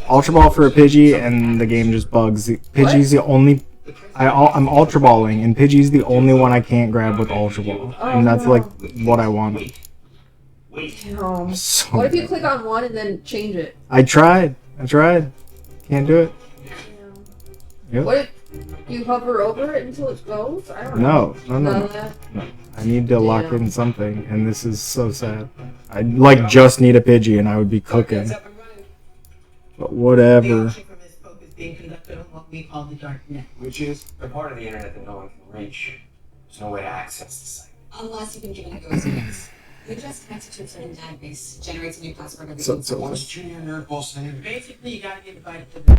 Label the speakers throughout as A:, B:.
A: Ultra Ball for a Pidgey, and the game just bugs. Pidgey's the only. I'm Ultra Balling, and Pidgey's the only one I can't grab with Ultra Ball, and that's like what I wanted.
B: Damn.
A: So
B: What if you click on one and then change it?
A: I tried. Can't do it. Yep.
B: What if you hover over it until it goes? I don't know.
A: No. I need to lock in something, and this is so sad. I like just need a Pidgey, and I would be cooking. But whatever.
C: Which is a part of the internet that no one can reach. There's no way to access the site.
D: Unless you've been given a ghost box. You just connect it to a certain database, generates a new password every
A: So
C: What's Junior Nerdball saying?
E: Basically, you gotta get invited to the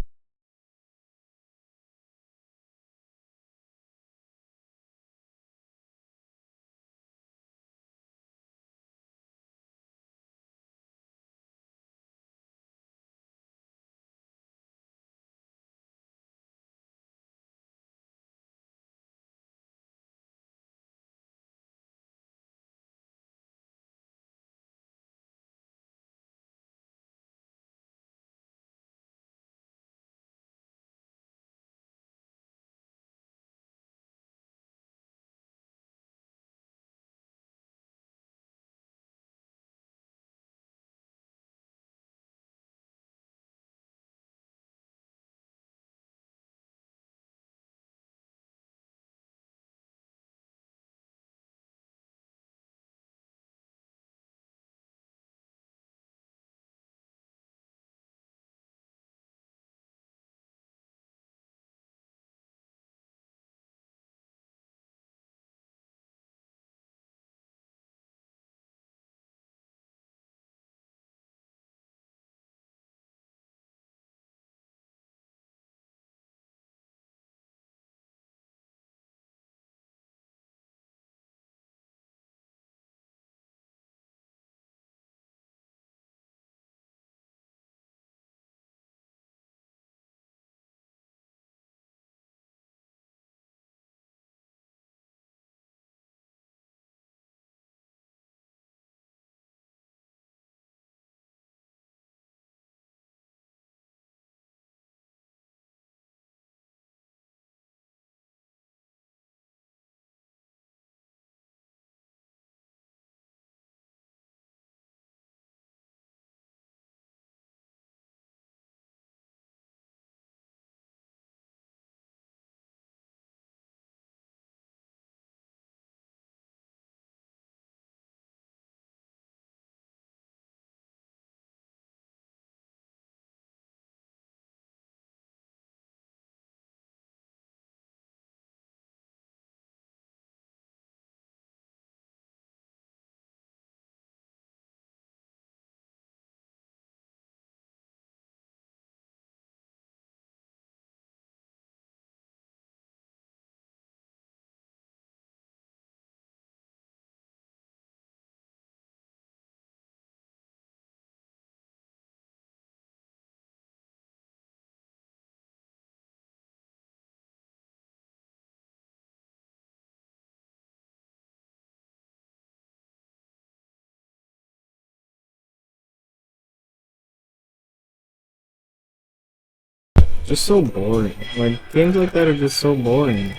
A: Just so boring. Like games like that are just so boring.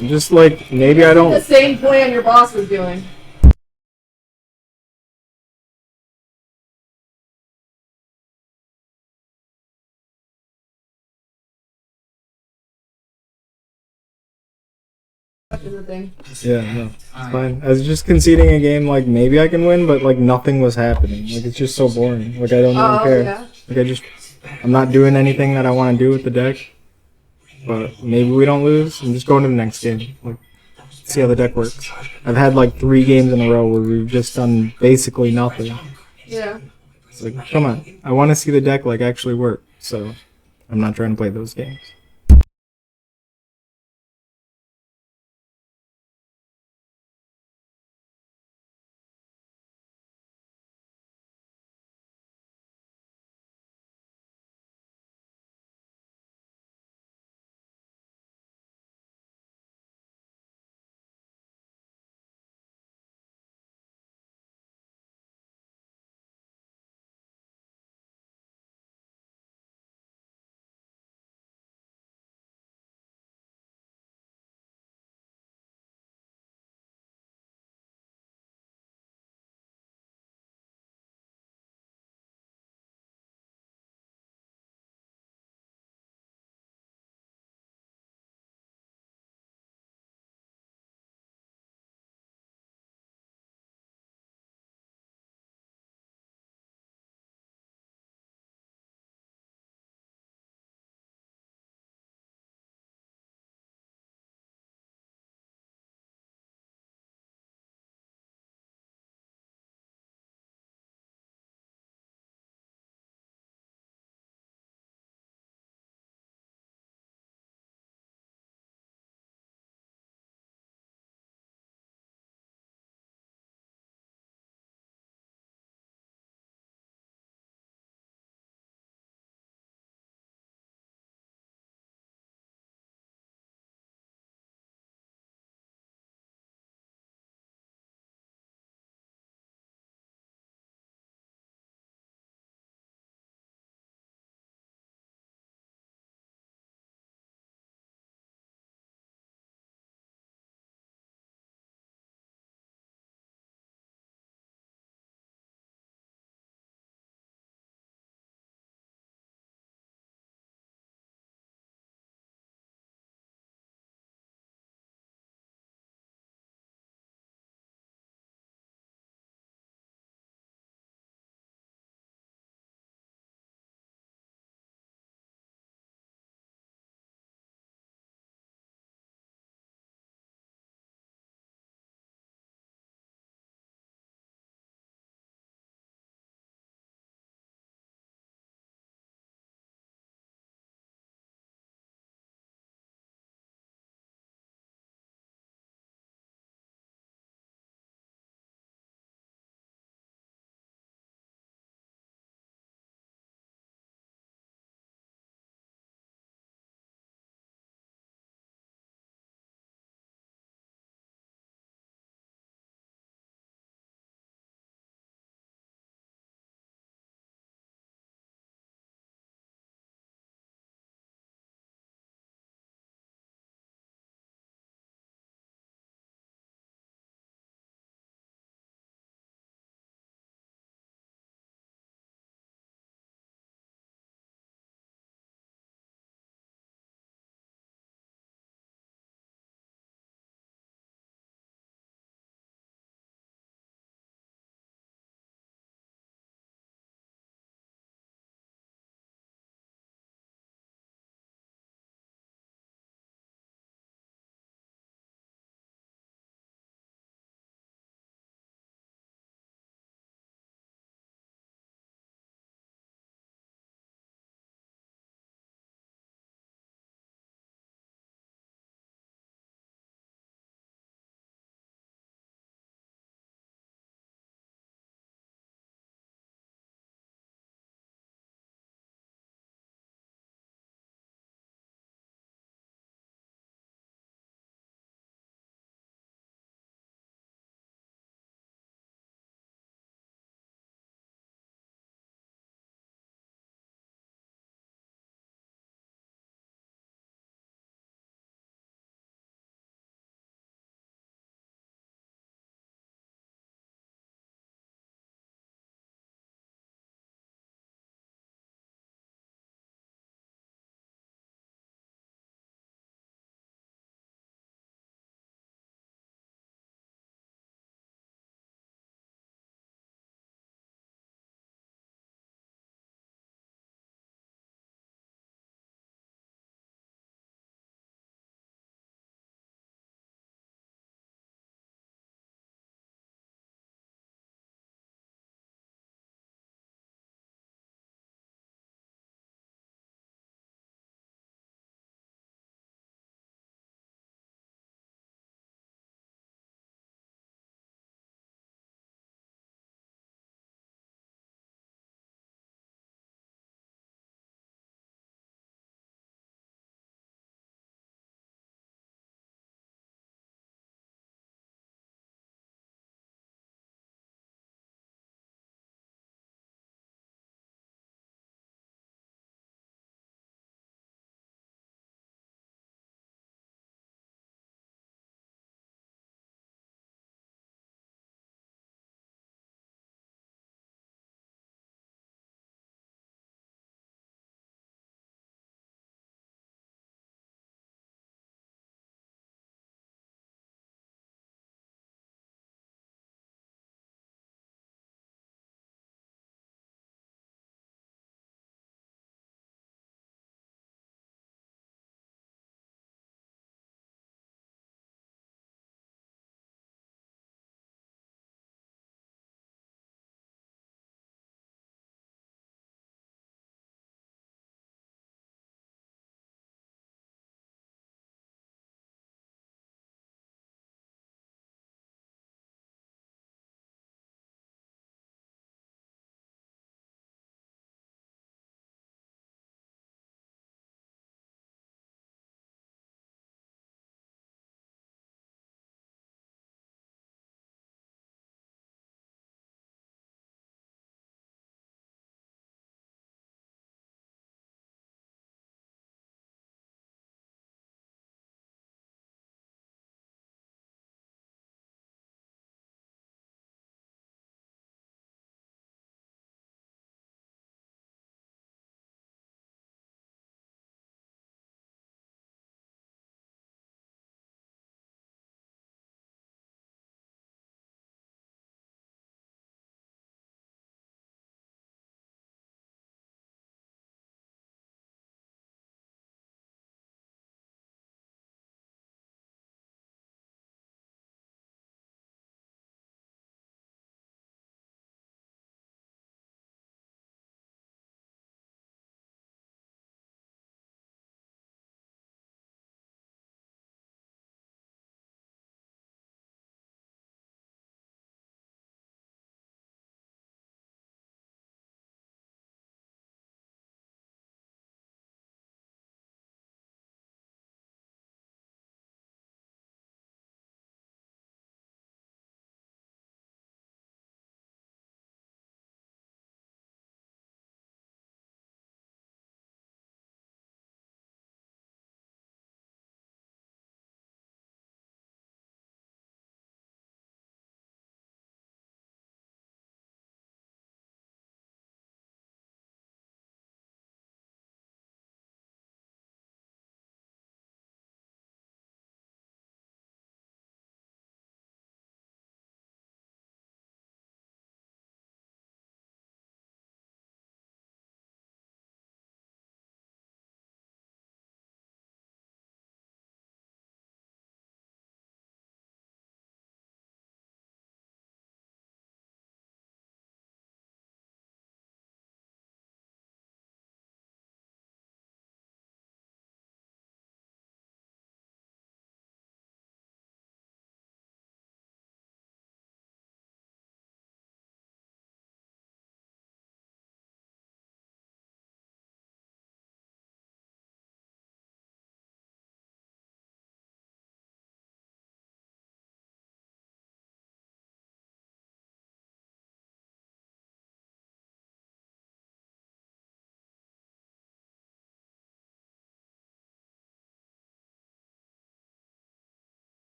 A: Just like maybe I
B: The
A: don't.
B: same plan your boss was doing. Is the thing.
A: Yeah, no, it's fine. I was just conceding a game like maybe I can win, but like nothing was happening. Like it's just so boring. Like I don't even care.
B: Yeah.
A: Like I'm not doing anything that I want to do with the deck. But maybe we don't lose. I'm just going to the next game. Like see how the deck works. I've had like 3 games in a row where we've just done basically nothing.
B: Yeah.
A: It's like, come on. I want to see the deck like actually work. So I'm not trying to play those games.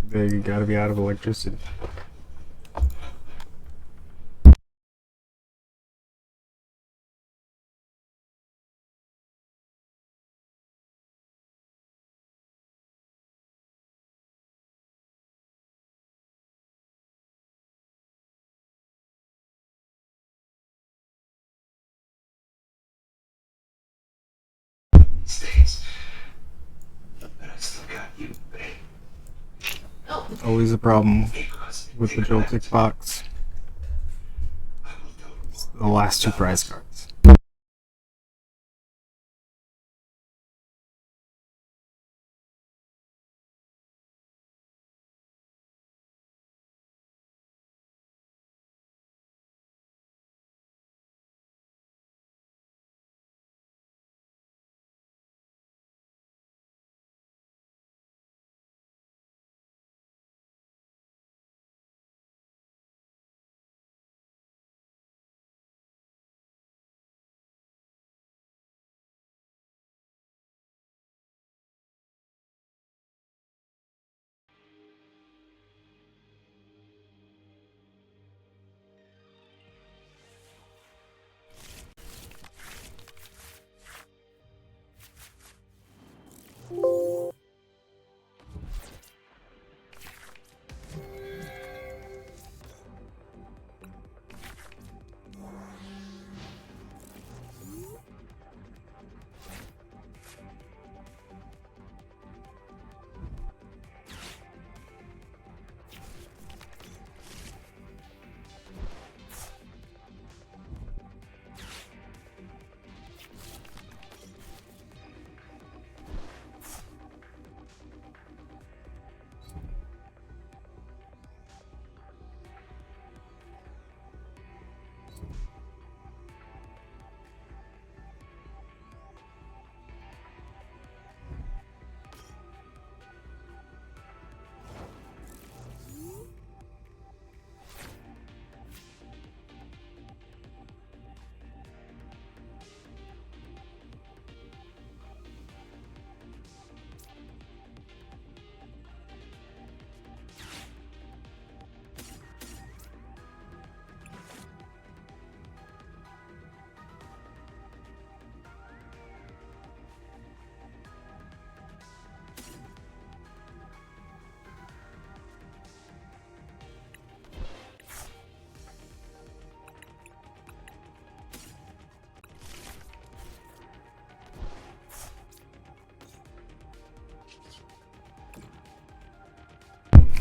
A: They gotta be out of electricity.
C: Stays. But I still got you, babe.
A: Always a problem
C: Because
A: with the Joltik box.
C: I will do
A: It's the last two prize cards.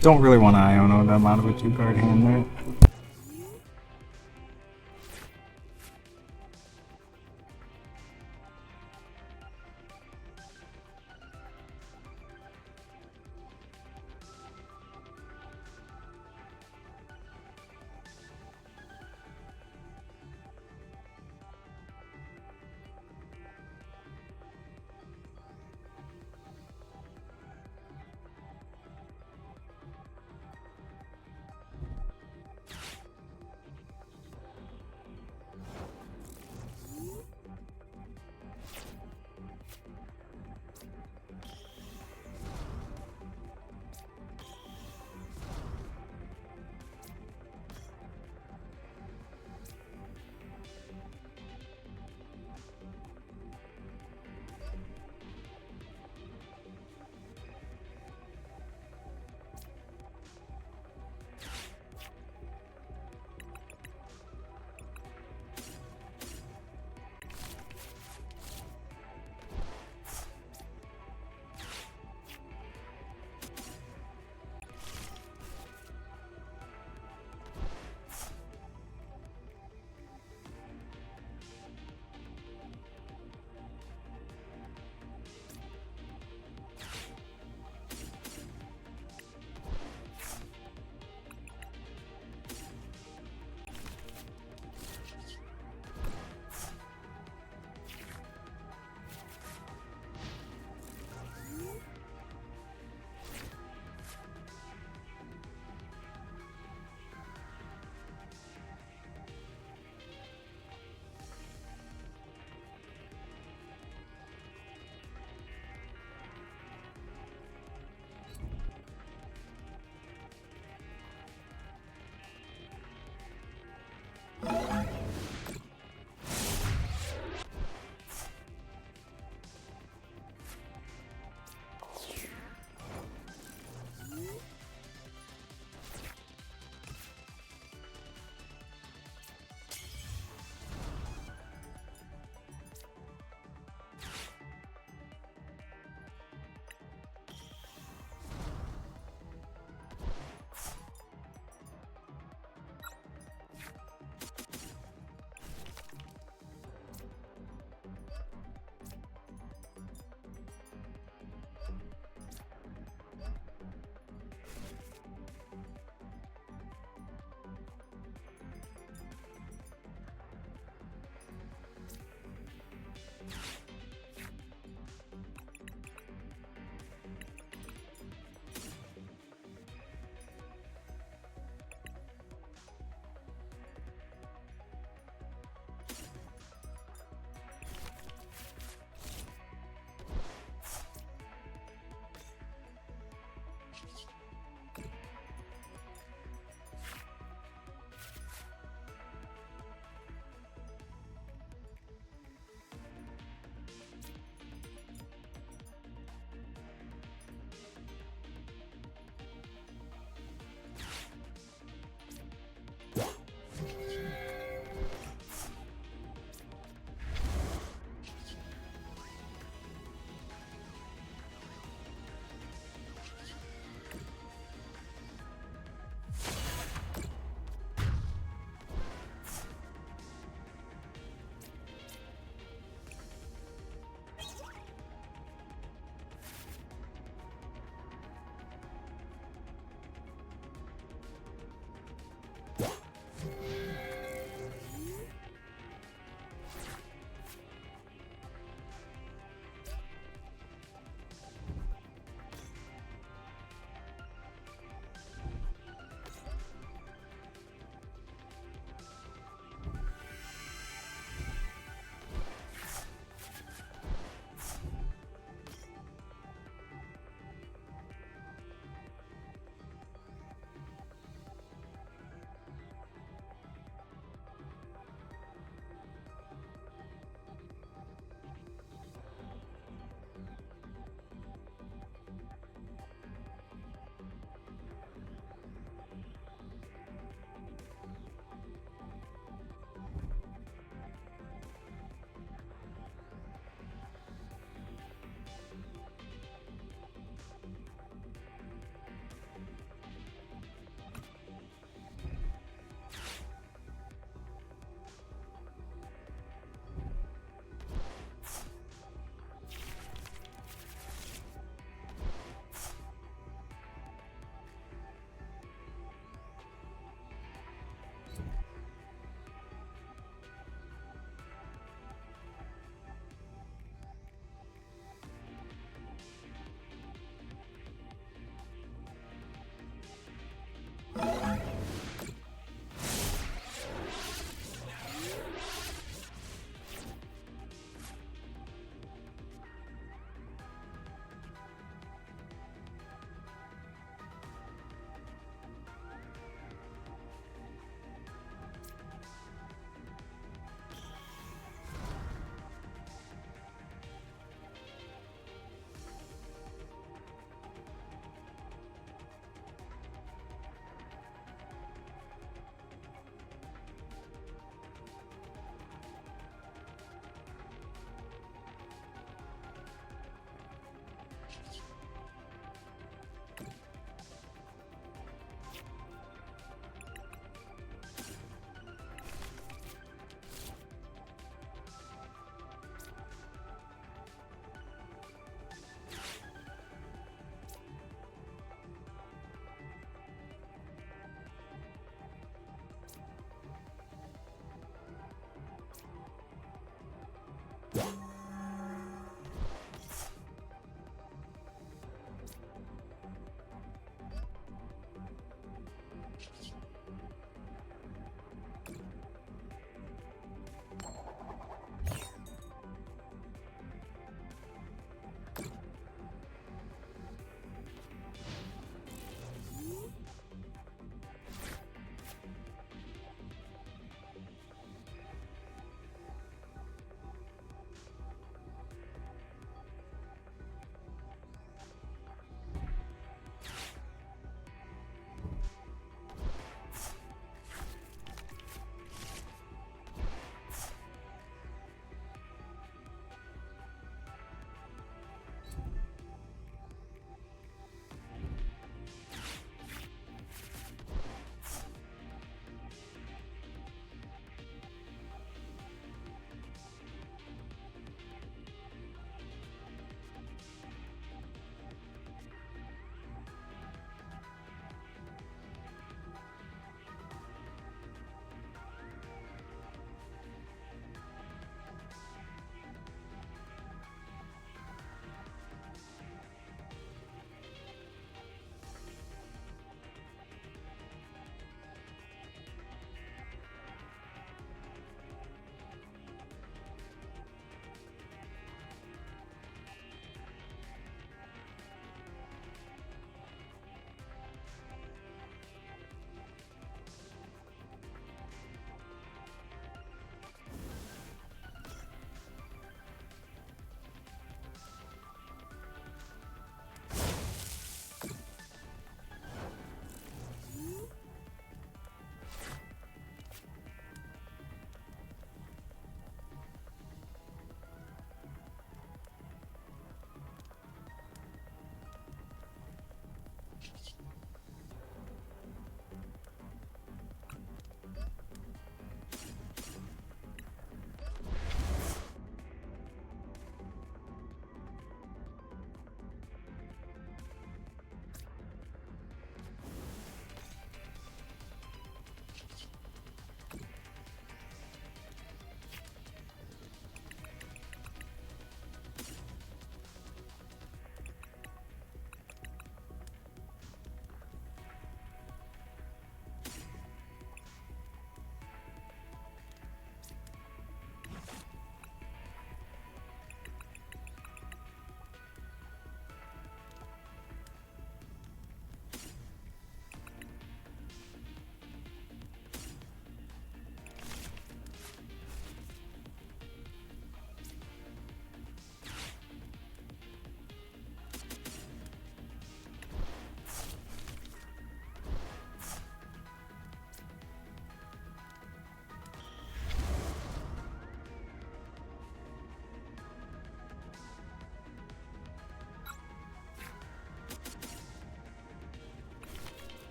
A: Don't really want to Iono them out of a 2-card hand there.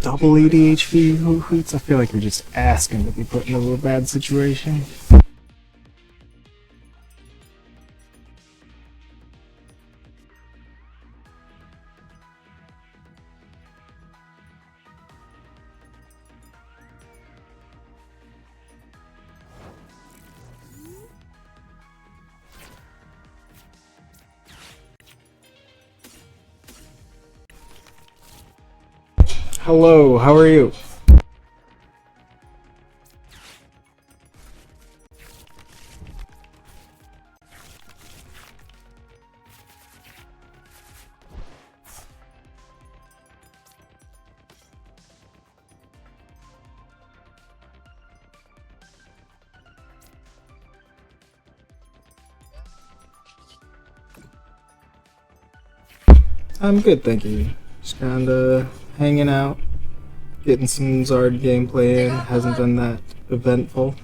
A: double ADHD hoots? I feel like you're just asking to be put into a bad situation. Hello, how are you? I'm good, thank you. Just kinda hanging out, getting some Zard gameplay in. Hasn't been that eventful.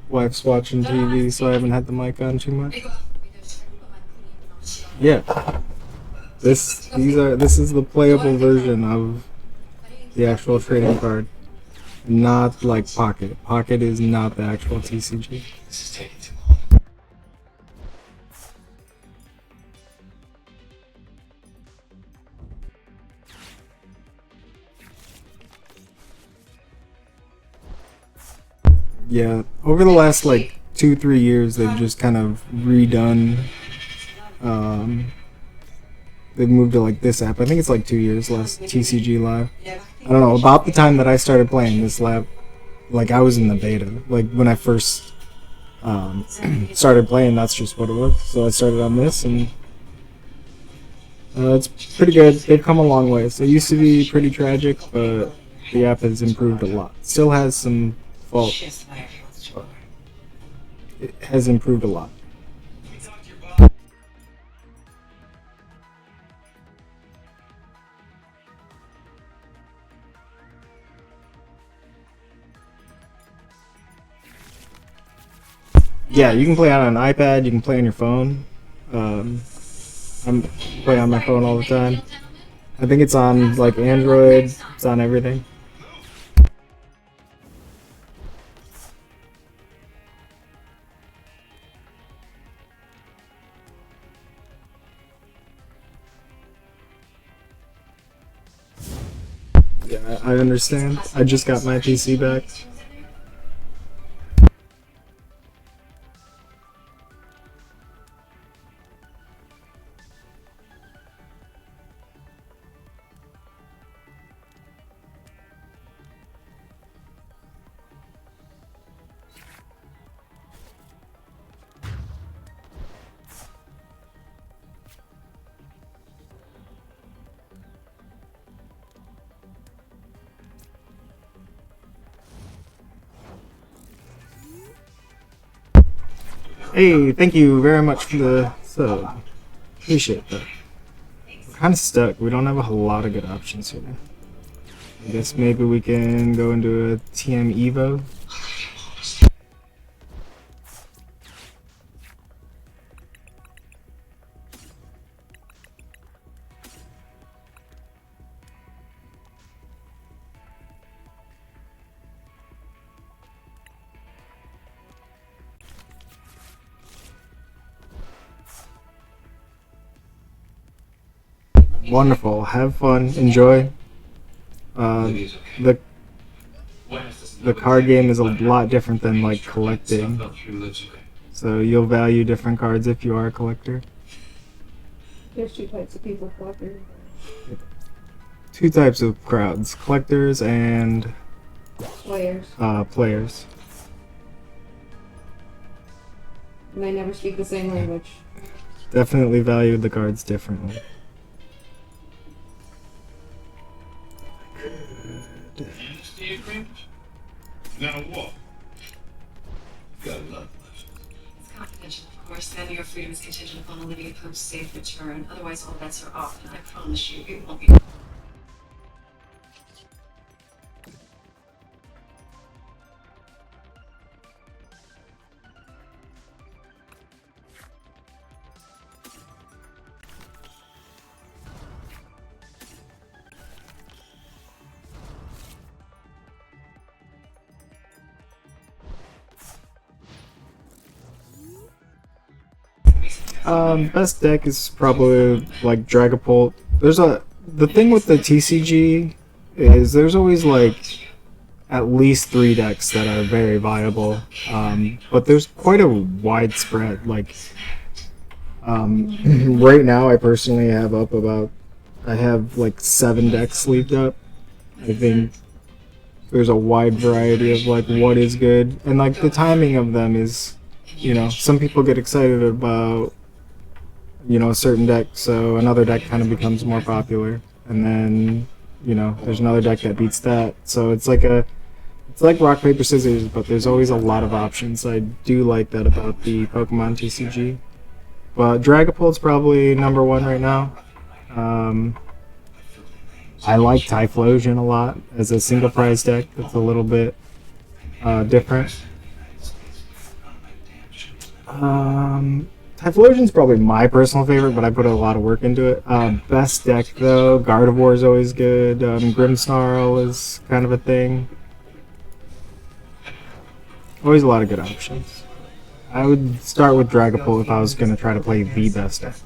A: Wife's watching TV, so I haven't had the mic on too much. Yeah. This is the playable version of the actual trading card. Not like Pocket. Pocket is not the actual TCG.
C: This is taking too long.
A: Yeah, over the last like 2-3 years, they've just kind of redone. They've moved to like this app. I think it's like 2 years less TCG Live. I don't know. About the time that I started playing this lab, like I was in the beta. Like when I first started playing, that's just what it was. So I started on this, and it's pretty good. They've come a long way. So it used to be pretty tragic, but the app has improved a lot. Still has some faults. But it has improved a lot. Yeah, you can play on an iPad, you can play on your phone. I'm playing on my phone all the time. I think it's on like Android, it's on everything. Yeah, I understand. I just got my PC back. Hey, thank you very much for the sub. Appreciate that. We're kind of stuck. We don't have a whole lot of good options here. I guess maybe we can go into a TM Evo. Wonderful. Have fun. Enjoy. The card game is a lot different than like collecting. So you'll value different cards if you are a collector.
B: There's two types of people, collectors.
A: Two types of crowds: collectors and
B: Players.
A: players.
B: And they never speak the same language.
A: Definitely value the cards differently.
F: Now what? Gotta love
D: It's confidential, of course, and your freedom is contingent upon Olivia Pope's safe return. Otherwise, all bets are off, and I promise you, it won't be.
A: Best deck is probably like Dragapult. The thing with the TCG is there's always like at least 3 decks that are very viable, but there's quite a wide spread. Like right now, I personally have I have like 7 decks sleeved up. I think there's a wide variety of like what is good, and like the timing of them is, some people get excited about a certain deck, so another deck kind of becomes more popular, and then there's another deck that beats that. So it's like rock paper scissors, but there's always a lot of options. I do like that about the Pokemon TCG. But Dragapult's probably number 1 right now. I like Typhlosion a lot as a single prize deck. That's a little bit different. Typhlosion's probably my personal favorite, but I put a lot of work into it. Best deck though, Gardevoir is always good. Grimmsnarl is kind of a thing. Always a lot of good options. I would start with Dragapult if I was going to try to play the best deck.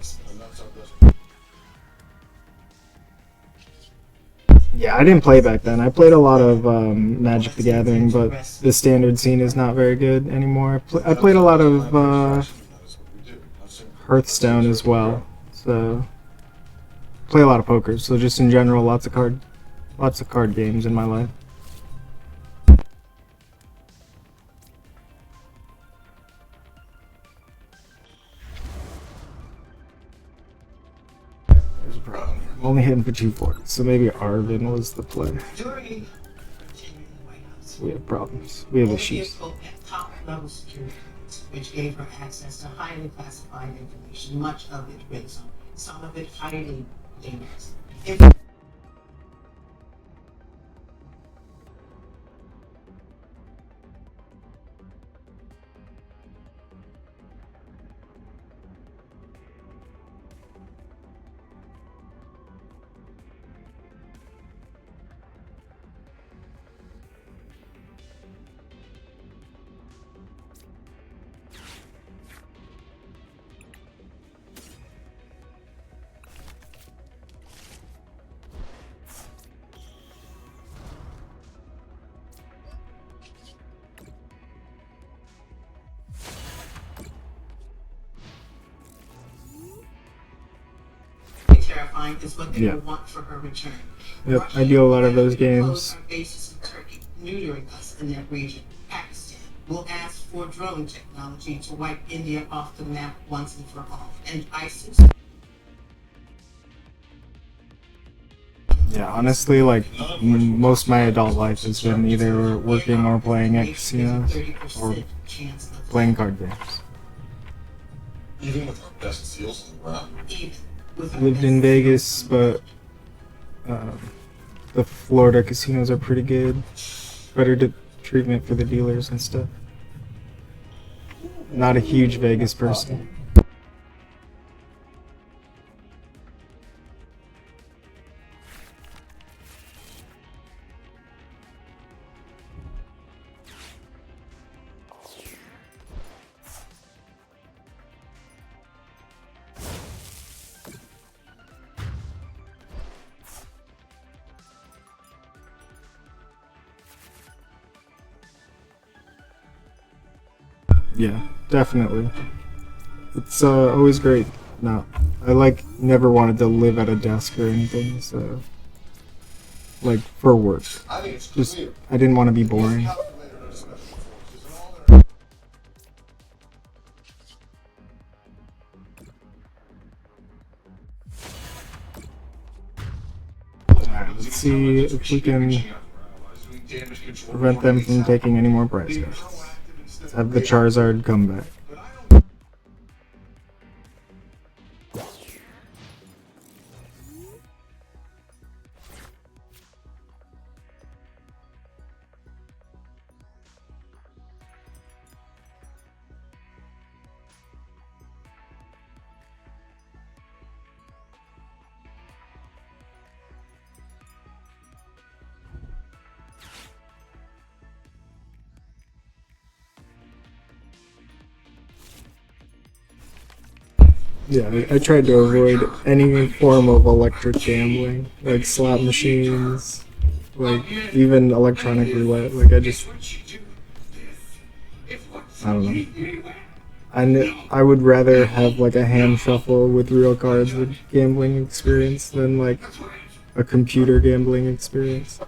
A: Yeah, I didn't play back then. I played a lot of Magic the Gathering, but the standard scene is not very good anymore. I played a lot of Hearthstone as well, so play a lot of poker. So just in general, lots of card games in my life. There's a problem. I'm only hitting for 240, so maybe Arvin was the play.
E: During tenure in the White House,
A: We have problems. We have issues.
E: Pope had top-level security, which gave her access to highly classified information, much of it red zone, some of it highly dangerous. Terrifying is what they
A: Yeah.
E: will want for her return.
A: Yep, I do a lot of those games.
E: Close our bases in Turkey, neutering us in that region. Pakistan will ask for drone technology to wipe India off the map once and for all. And ISIS.
A: Yeah, honestly, like most of my adult life has been either working or playing at casinos or playing card games.
F: Even with our best seals in the ground.
A: I lived in Vegas, but the Florida casinos are pretty good. Better treatment for the dealers and stuff. Not a huge Vegas person. Yeah, definitely. It's always great. No, I never wanted to live at a desk or anything, so like for work.
F: I think it's
A: Just
F: clear.
A: I didn't want to be boring.
F: Calculated our special forces and all their
A: Alright, let's see if we can prevent them from taking any more prize cards. Let's have the Charizard come back. Yeah, I tried to avoid any form of electric gambling, like slot machines, like even electronic roulette. Like I don't know. I would rather have like a hand shuffle with real cards with gambling experience than like a computer gambling experience.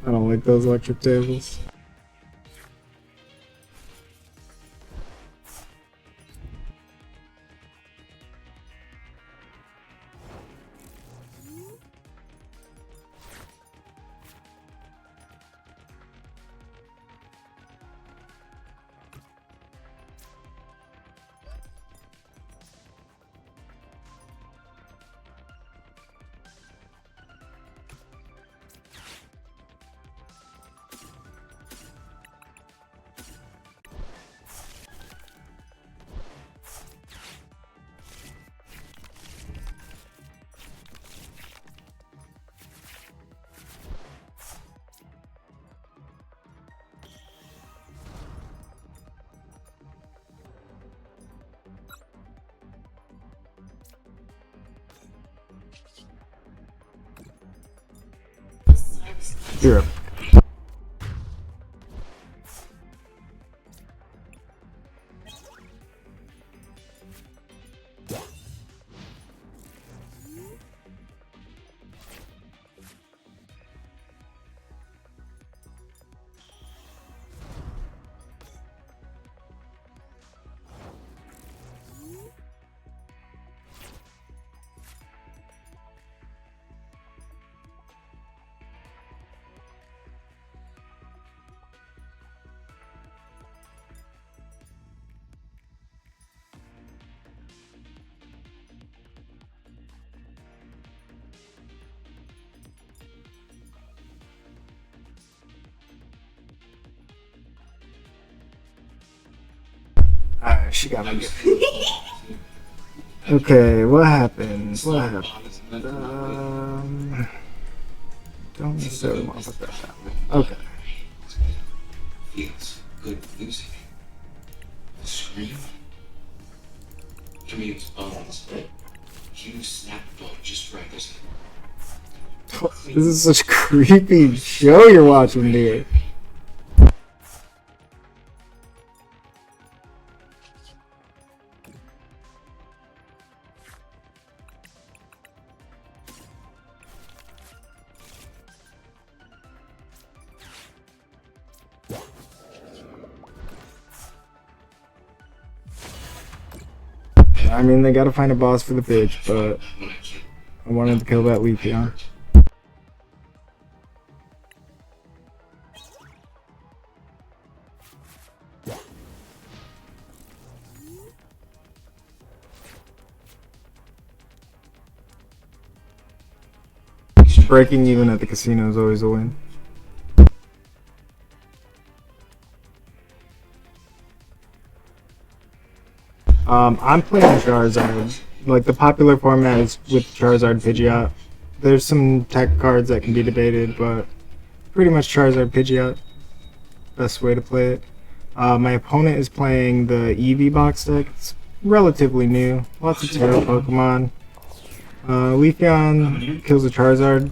A: I don't like those electric tables. Europe. Alright, she got me. Okay, what happened? What happened? Don't necessarily want to put that down. Okay.
C: Feels good losing. The scream. To me, it's bones. You snap the bone just right. There's
A: This is such a creepy show you're watching, dude. I mean, they gotta find a boss for the bitch, but I wanted to kill that Leafeon. Breaking even at the casino is always a win. I'm playing Charizard. Like, the popular format is with Charizard Pidgeot. There's some tech cards that can be debated, but pretty much Charizard Pidgeot. Best way to play it. My opponent is playing the Eevee box deck. It's relatively new. Lots of Terra Pokemon. Leafeon kills a Charizard.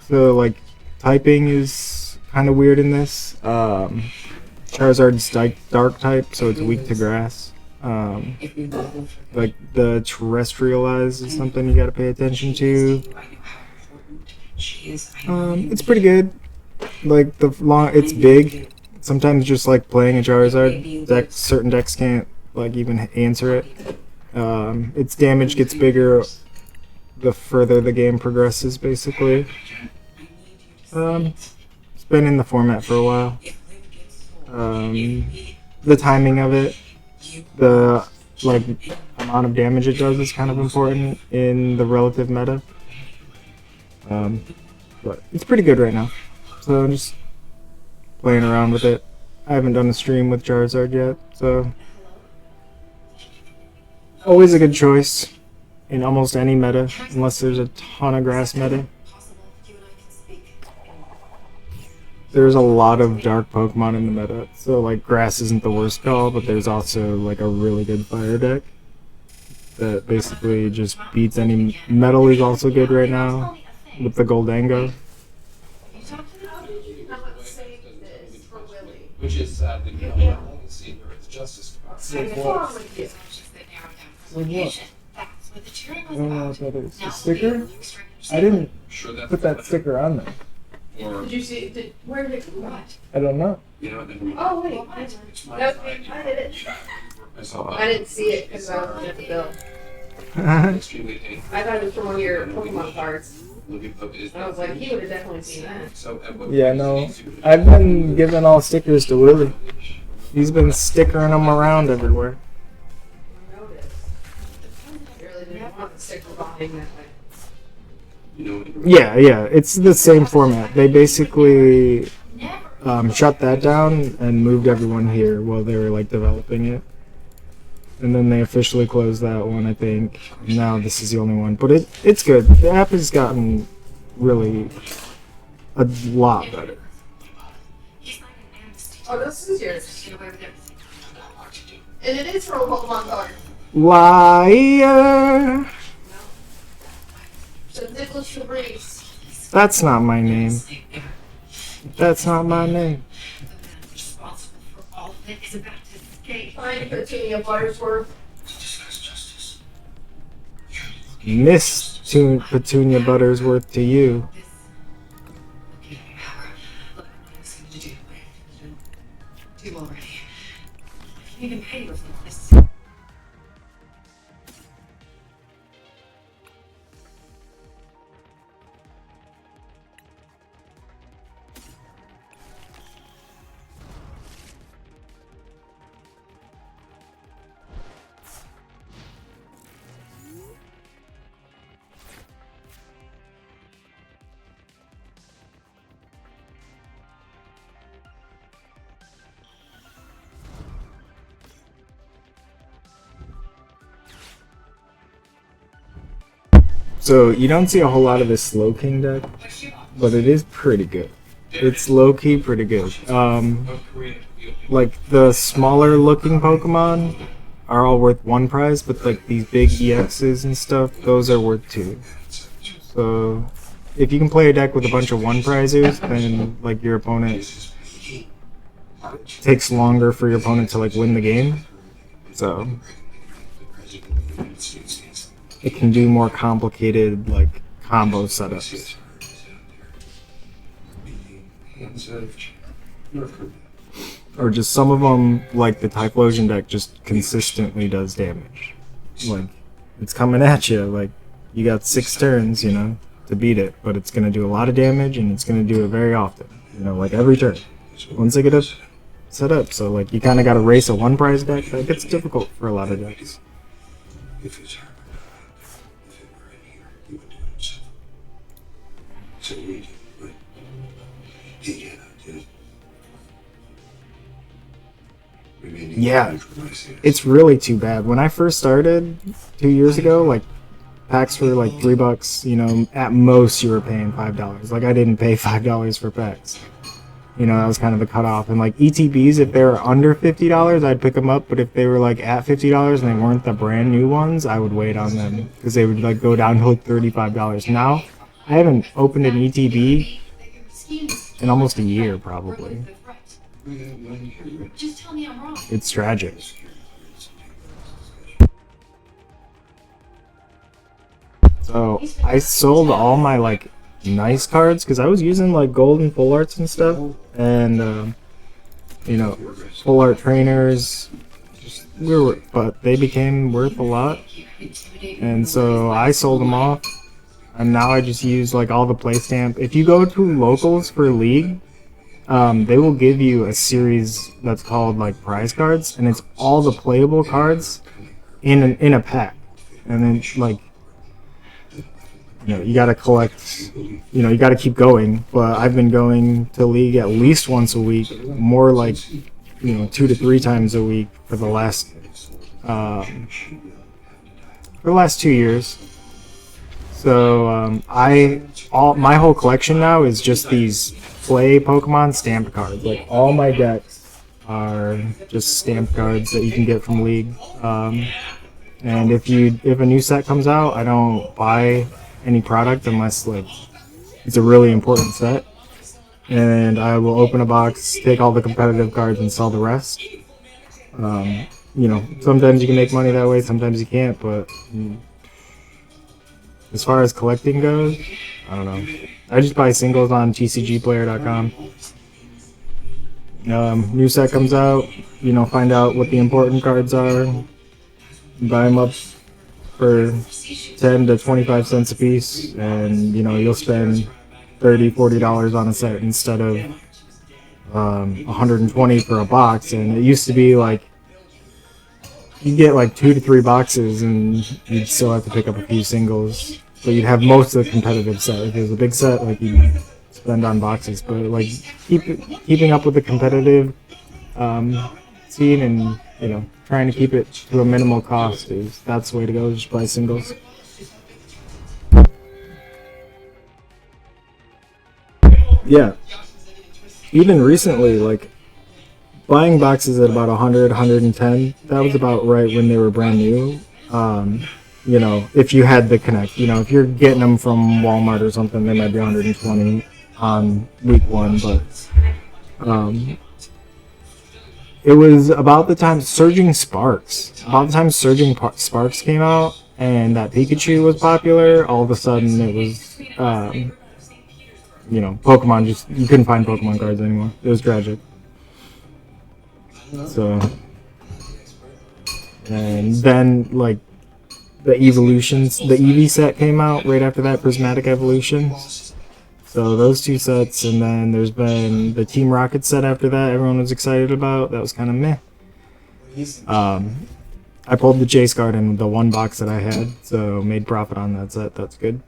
A: So, like, typing is kind of weird in this. Charizard's dark type, so it's weak to grass. Like the terrestrialize is something you gotta pay attention to. It's pretty good. Like it's big. Sometimes just like playing a Charizard, certain decks can't like even answer it. Its damage gets bigger the further the game progresses, basically. It's been in the format for a while. The timing of it, the like amount of damage it does is kind of important in the relative meta. But it's pretty good right now. So I'm just playing around with it. I haven't done a stream with Charizard yet, so always a good choice in almost any meta, unless there's a ton of grass meta. There's a lot of dark Pokemon in the meta, so like grass isn't the worst call, but there's also like a really good fire deck. that basically just beats any metal is also good right now with the Goldango.
C: Which is sadly the only scene where it's justice.
D: That's what the cheering
A: I
D: was
A: don't know
D: about.
A: what that is.
D: Now,
A: A sticker?
D: you strangers
A: I didn't
C: Sure that
A: put that sticker on there.
C: Or
B: Did you see? Where did it go?
D: What?
A: I don't know.
C: you know, never mind.
B: Oh wait,
C: It's my
B: nope,
C: side.
B: I did it.
C: Myself
B: I didn't see it because I was looking at the bill.
C: extremely painful.
B: I thought it was from one of your Pokemon cards.
C: Looking up is
B: I was like, he would have definitely seen that.
C: so at what
A: Yeah,
C: point
A: no.
C: does he do it?
A: I've been giving all stickers to Willie. He's been stickering them around everywhere.
B: I noticed. I really didn't want the sticker behind that way.
C: You know,
A: Yeah, it's the same format. They basically shut that down and moved everyone here while they were like developing it. And then they officially closed that one, I think. Now this is the only one, but it's good. The app has gotten really a lot better.
D: He's like an amnesty.
B: Oh, this is yours.
D: Get away with everything.
B: And it is from a Pokemon card.
A: Liar!
B: So Nicholas Fabrice.
A: That's not my name. That's not my name.
D: The man responsible for all of it is about to escape.
B: Find Petunia Buttersworth.
C: to discuss justice.
A: Miss Petunia Buttersworth to you.
D: This. Okay, look, I'm just going to do what I have to do already. I can't even pay you for this.
A: So you don't see a whole lot of this Slow King deck, but it is pretty good. It's low key pretty good. Like the smaller looking Pokemon are all worth 1 prize, but like these big EXs and stuff, those are worth 2. So if you can play a deck with a bunch of 1 prizers, then like your opponent takes longer for your opponent to like win the game. So it can do more complicated like combo setups. Or just some of them, like the Typhlosion deck, just consistently does damage. Like, it's coming at you, like, you got 6 turns, you know, to beat it, but it's gonna do a lot of damage, and it's gonna do it very often, you know, like every turn. Once they get it set up, so like, you kinda gotta race a 1 prize deck, that gets difficult for a lot of decks.
C: If it's her, if it were in here, you would do it himself. So we do, but he cannot do it.
A: Yeah, it's really too bad. When I first started 2 years ago, like packs were like $3. You know, at most you were paying $5. Like I didn't pay $5 for packs. You know, that was kind of the cutoff. And like ETBs, if they were under $50, I'd pick them up. But if they were like at $50 and they weren't the brand new ones, I would wait on them because they would like go down to like $35. Now, I haven't opened an ETB in almost a year, probably.
D: Just tell me I'm wrong.
A: It's tragic. So I sold all my like nice cards because I was using like gold and full arts and stuff, and you know, full art trainers. But they became worth a lot, and so I sold them off. And now I just use like all the play stamp. If you go to locals for League, they will give you a series that's called like prize cards, and it's all the playable cards in a pack. And then like, you know, you gotta collect. You know, you gotta keep going. But I've been going to League at least once a week, more like 2 to 3 times a week for the last 2 years. So my whole collection now is just these play Pokemon stamped cards. Like all my decks are just stamped cards that you can get from League. And if a new set comes out, I don't buy any product unless like it's a really important set. And I will open a box, take all the competitive cards, and sell the rest. You know, sometimes you can make money that way, sometimes you can't, but as far as collecting goes, I don't know. I just buy singles on tcgplayer.com. New set comes out, you know, find out what the important cards are, buy them up for 10 to 25 cents a piece, and you know, you'll spend $30-$40 on a set instead of 120 for a box. And it used to be like you'd get like 2 to 3 boxes and you'd still have to pick up a few singles, but you'd have most of the competitive set. If it was a big set, like you'd spend on boxes. But like keeping up with the competitive scene, and you know, trying to keep it to a minimal cost, that's the way to go. Just buy singles. Yeah, even recently, like buying boxes at about 100, 110, that was about right when they were brand new. You know, if you had the connect, you know, if you're getting them from Walmart or something, they might be 120 on week 1, but it was about the time Surging Sparks came out and that Pikachu was popular. All of a sudden it was you know, Pokemon, just you couldn't find Pokemon cards anymore. It was tragic. So, and then like the evolutions, the Eevee set came out right after that, Prismatic Evolutions. So those 2 sets, and then there's been the Team Rocket set after that. Everyone was excited about. That was kind of meh. I pulled the Chase card in the 1 box that I had, so made profit on that set. That's good.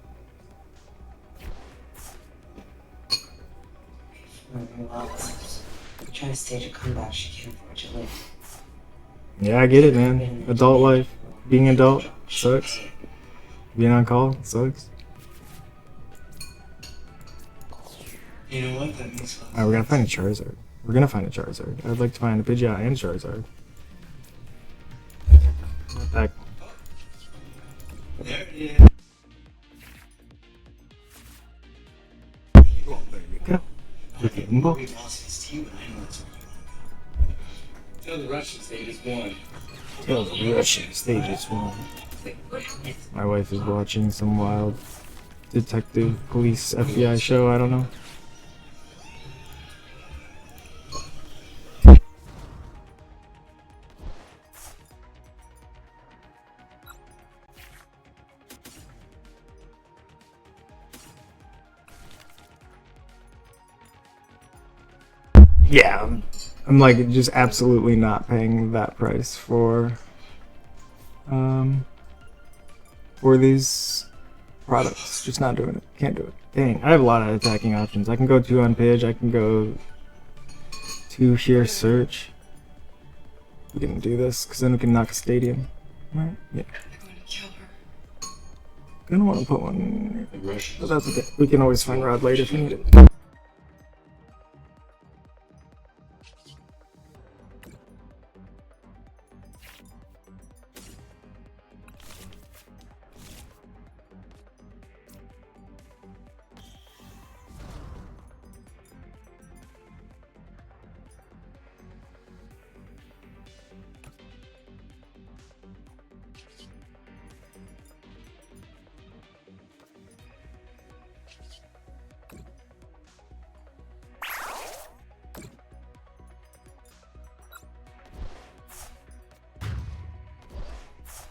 G: Trying to stage a comeback, she can't afford to live.
A: Yeah, I get it, man. Adult life, being adult sucks. Being on call sucks.
C: You know what? That makes
A: Alright, we're gonna find a Charizard. I'd like to find a Pidgeot and Charizard. Back.
C: There it is.
A: Go. Lumbo.
C: We lost his team, but I know it's
F: Tell the Russians they just won.
A: Tell the Russians they just won. My wife is watching some wild detective, police, FBI show. I don't know. Yeah, I'm like just absolutely not paying that price for these products. Just not doing it. Can't do it. Dang, I have a lot of attacking options. I can go 2 on Pidge. I can go 2 sheer search. We can do this because then we can knock a stadium. Right? Yeah.
D: I'm going to kill her.
A: I don't want to put one,
F: The Russians.
A: but that's okay. We can always find Rod later if we need it.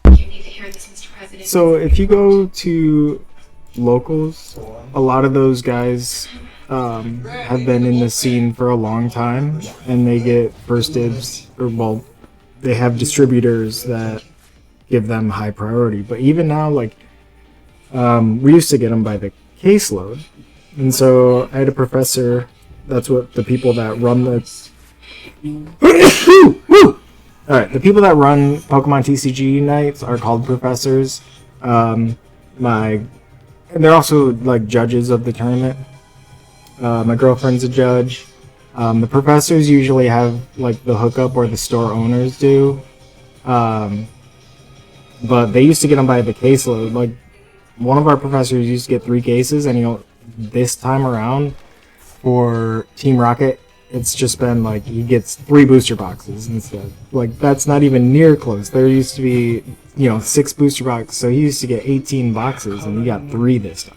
D: You need to hear this, Mr. President.
A: So if you go to locals, a lot of those guys have been in the scene for a long time, and they get first dibs, or well, they have distributors that give them high priority. But even now, like we used to get them by the caseload, and so I had a professor. That's what the people that run the all right, the people that run Pokemon TCG nights are called professors. And they're also like judges of the tournament. My girlfriend's a judge. The professors usually have like the hookup, or the store owners do. but they used to get them by the caseload. Like, one of our professors used to get 3 cases, and this time around for Team Rocket, it's just been like he gets 3 booster boxes instead. Like, that's not even near close. There used to be 6 booster boxes, so he used to get 18 boxes, and he got 3 this time.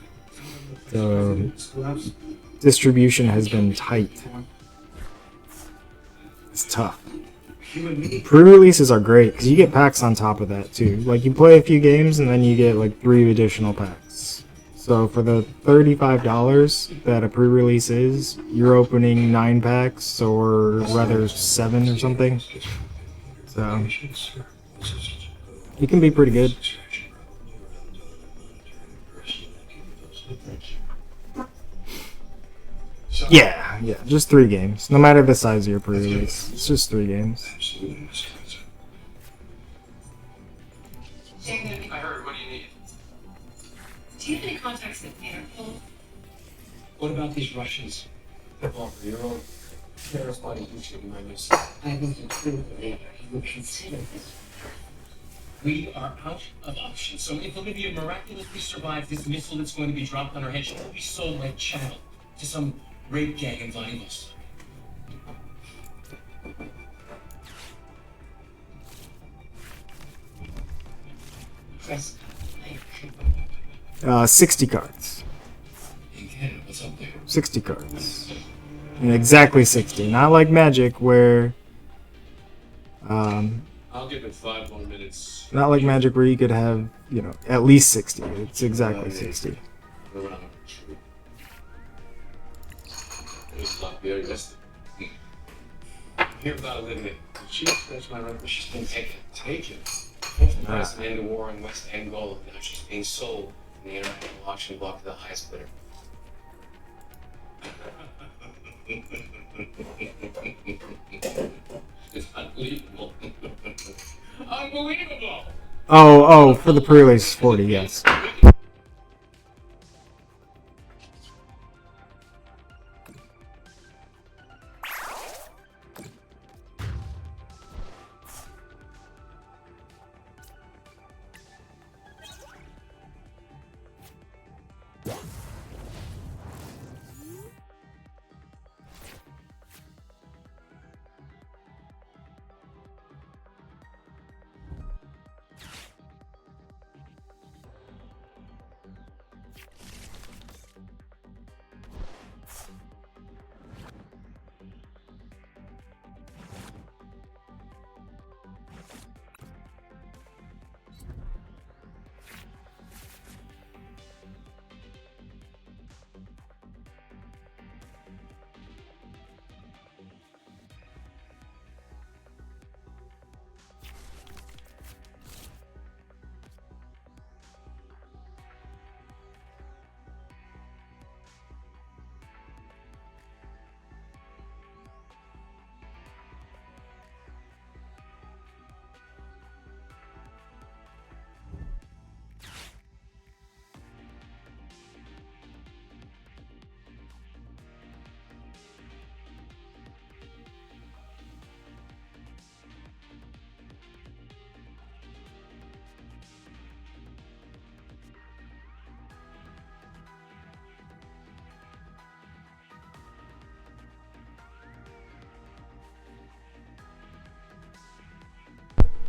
A: So distribution has been tight. It's tough. Pre-releases are great because you get packs on top of that too. Like, you play a few games and then you get like 3 additional packs. So for the $35 that a pre-release is, you're opening 9 packs, or rather 7 or something. So it can be pretty good. Yeah, just 3 games. No matter the size of your pre-release, it's just 3 games.
E: Jamie,
F: I heard. What do you need?
E: do you have any contacts at Interpol?
H: What about these Russians? Well, your own terrorist body YouTube in my news.
G: I will conclude later you would consider this.
H: We are out of options. So if Olivia miraculously survives this missile that's going to be dropped on her head, she will be sold like chattel to some rape gang in Vladivostok.
G: Prescott, I agree.
A: 60 cards.
H: In Canada, what's up there?
A: 60 cards. And exactly 60. Not like Magic, where
F: I'll give it 5 more minutes.
A: not like Magic where you could have, at least 60. It's exactly 60.
F: Around. It's not very listed. Hear about Olivia. She scratched my record. She's been taken. Taken? Both the last end of war in West Angola. Now she's being sold in the international auction block to the highest bidder. It's unbelievable. Unbelievable!
A: Oh, for the pre-release 40, yes.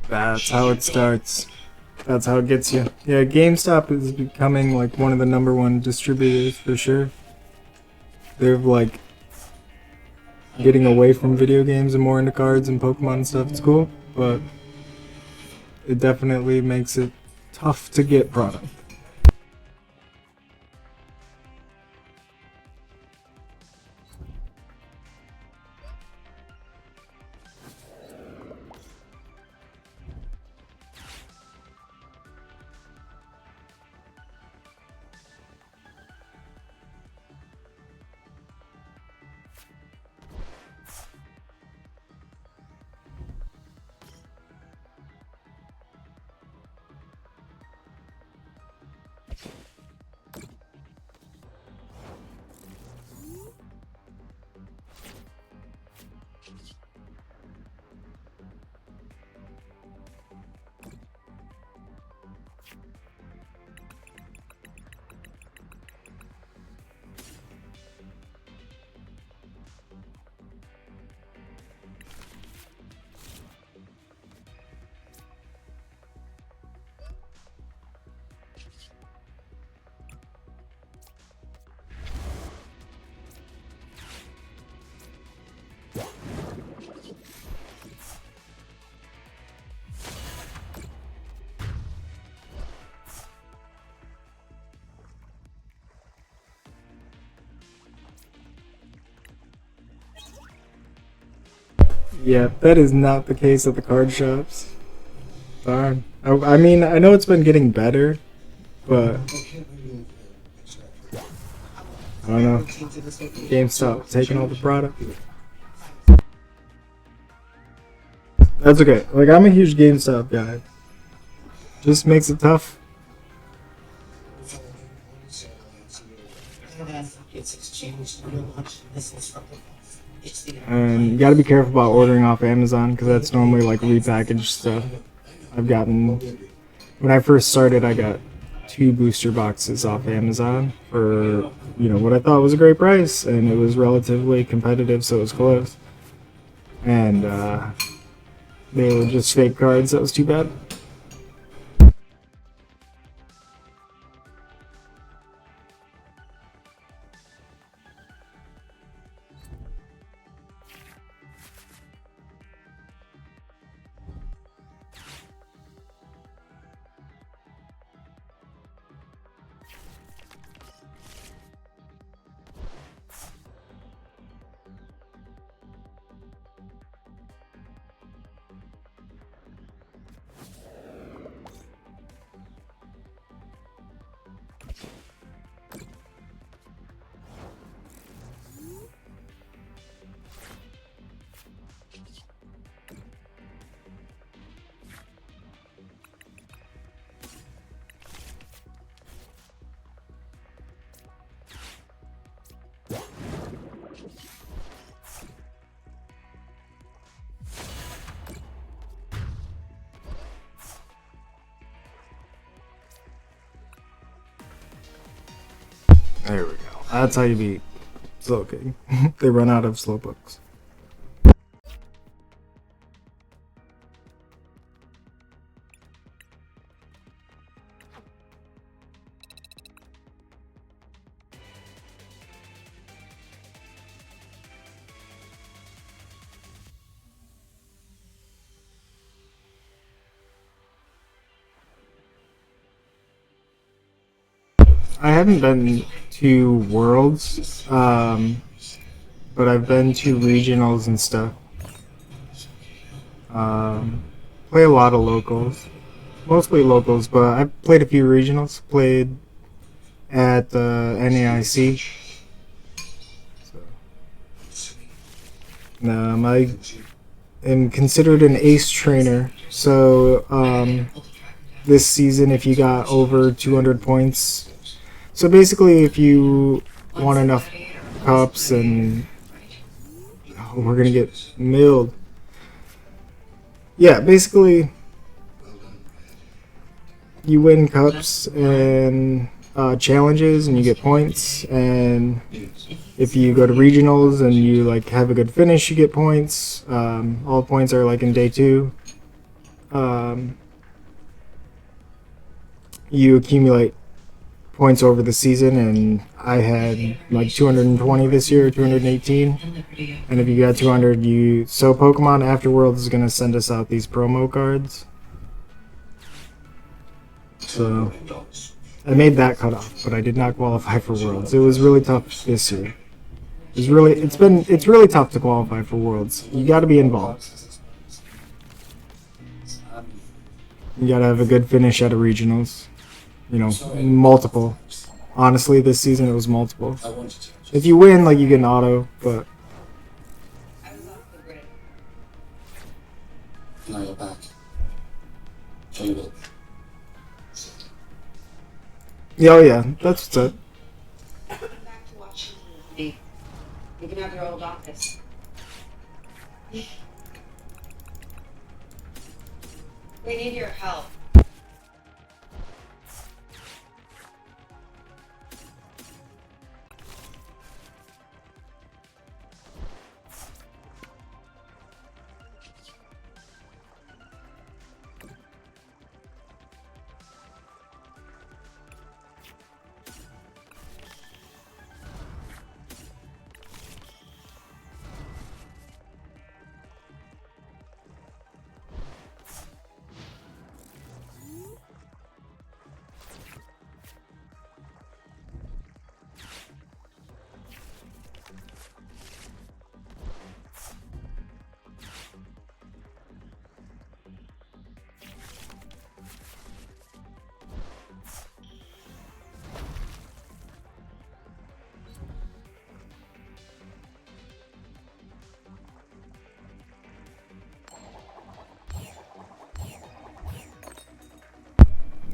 A: That's how it starts. That's how it gets you. Yeah, GameStop is becoming like one of the #1 distributors for sure. They're like getting away from video games and more into cards and Pokemon and stuff. It's cool, but it definitely makes it tough to get product. Yeah, that is not the case at the card shops. Darn. I mean, I know it's been getting better, but I don't know. GameStop taking all the product. That's okay. Like, I'm a huge GameStop guy. Just makes it tough.
E: It's exchanged real much business from the it's the
A: And you gotta be careful about ordering off Amazon, because that's normally like repackaged stuff. I've gotten, when I first started, I got 2 booster boxes off Amazon for, you know, what I thought was a great price, and it was relatively competitive, so it was close. And they were just fake cards. That was too bad. There we go. That's how you beat Slow King. They run out of slow books. I haven't been to Worlds, but I've been to regionals and stuff. Play a lot of locals, mostly locals, but I've played a few regionals. Played at the NAIC. I am considered an ace trainer, so this season, if you got over 200 points. So basically, if you want enough cups, and we're gonna get milled. Yeah, basically, you win cups and challenges, and you get points. And if you go to regionals and you like have a good finish, you get points. All points are like in day 2. You accumulate points over the season, and I had like 220 this year, 218. And if you got 200, so Pokemon After Worlds is gonna send us out these promo cards. So I made that cutoff, but I did not qualify for Worlds. It was really tough this year. It's really tough to qualify for Worlds. You got to be involved. You got to have a good finish at a regionals. You know, multiple. Honestly, this season it was multiple. If you win, like, you get an auto, but
C: Now you're back. So you will.
A: yeah, oh yeah, that's what's up.
G: Back to watching TV. You can have your old office. We need your help.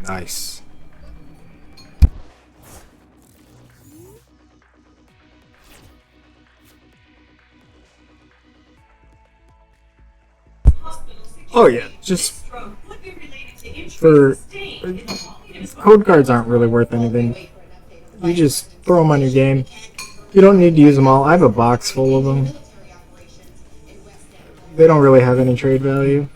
A: Nice. Oh yeah, just for code cards aren't really worth anything. You just throw them on your game. You don't need to use them all. I have a box full of them. They don't really have any trade value.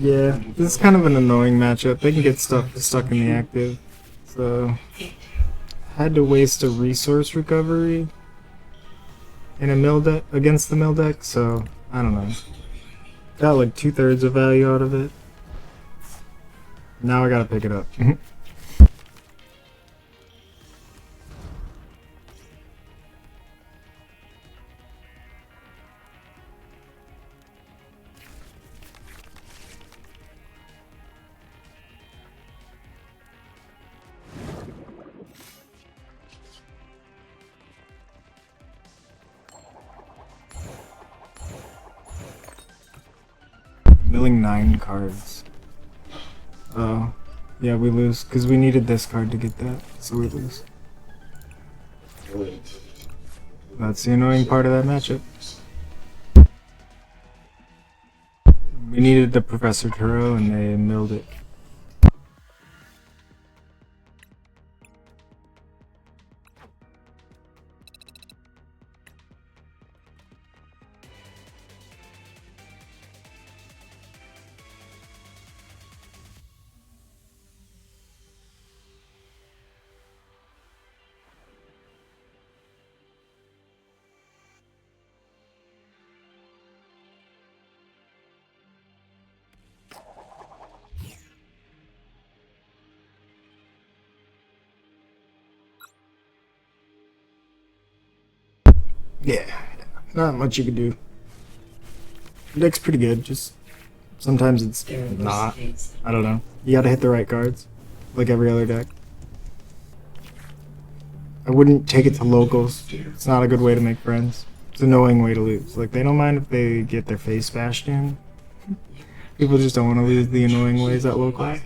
A: Yeah, this is kind of an annoying matchup. They can get stuck in the active. So, had to waste a resource recovery in a mill deck against the mill deck. So I don't know. Got like 2/3 of value out of it. Now I gotta pick it up. Milling 9 cards. Oh, yeah, we lose because we needed this card to get that, so we lose. That's the annoying part of that matchup. We needed the Professor Turo and they milled it. Yeah, not much you can do. The deck's pretty good, just sometimes it's not. I don't know. You gotta hit the right cards, like every other deck. I wouldn't take it to locals. It's not a good way to make friends. It's an annoying way to lose. Like, they don't mind if they get their face bashed in. People just don't want to lose the annoying ways at locals.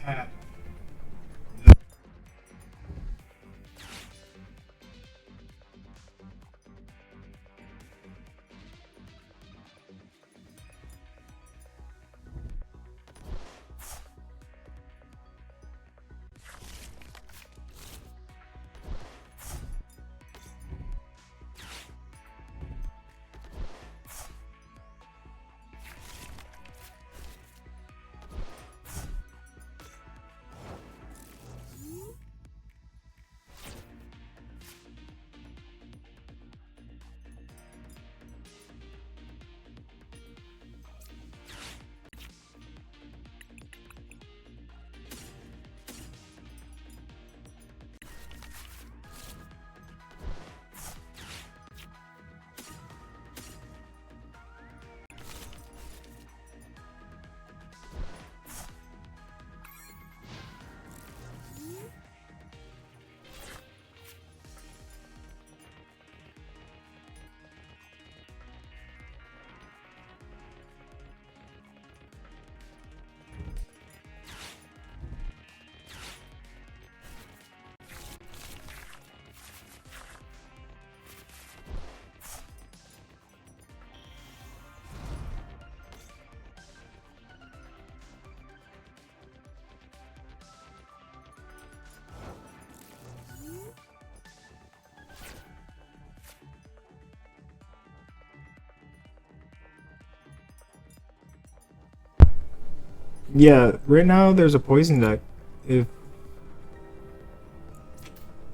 A: Yeah, right now there's a poison deck. If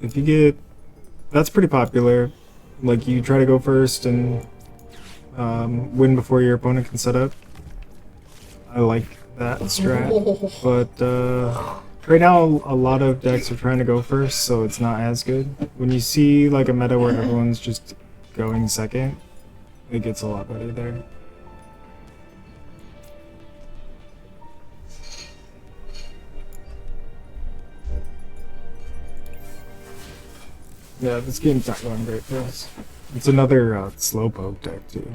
A: you get, that's pretty popular. Like you try to go first and win before your opponent can set up. I like that strat, but right now a lot of decks are trying to go first, so it's not as good. When you see like a meta where everyone's just going second, it gets a lot better there. Yeah, this game's not going great for us. It's another slowpoke deck too.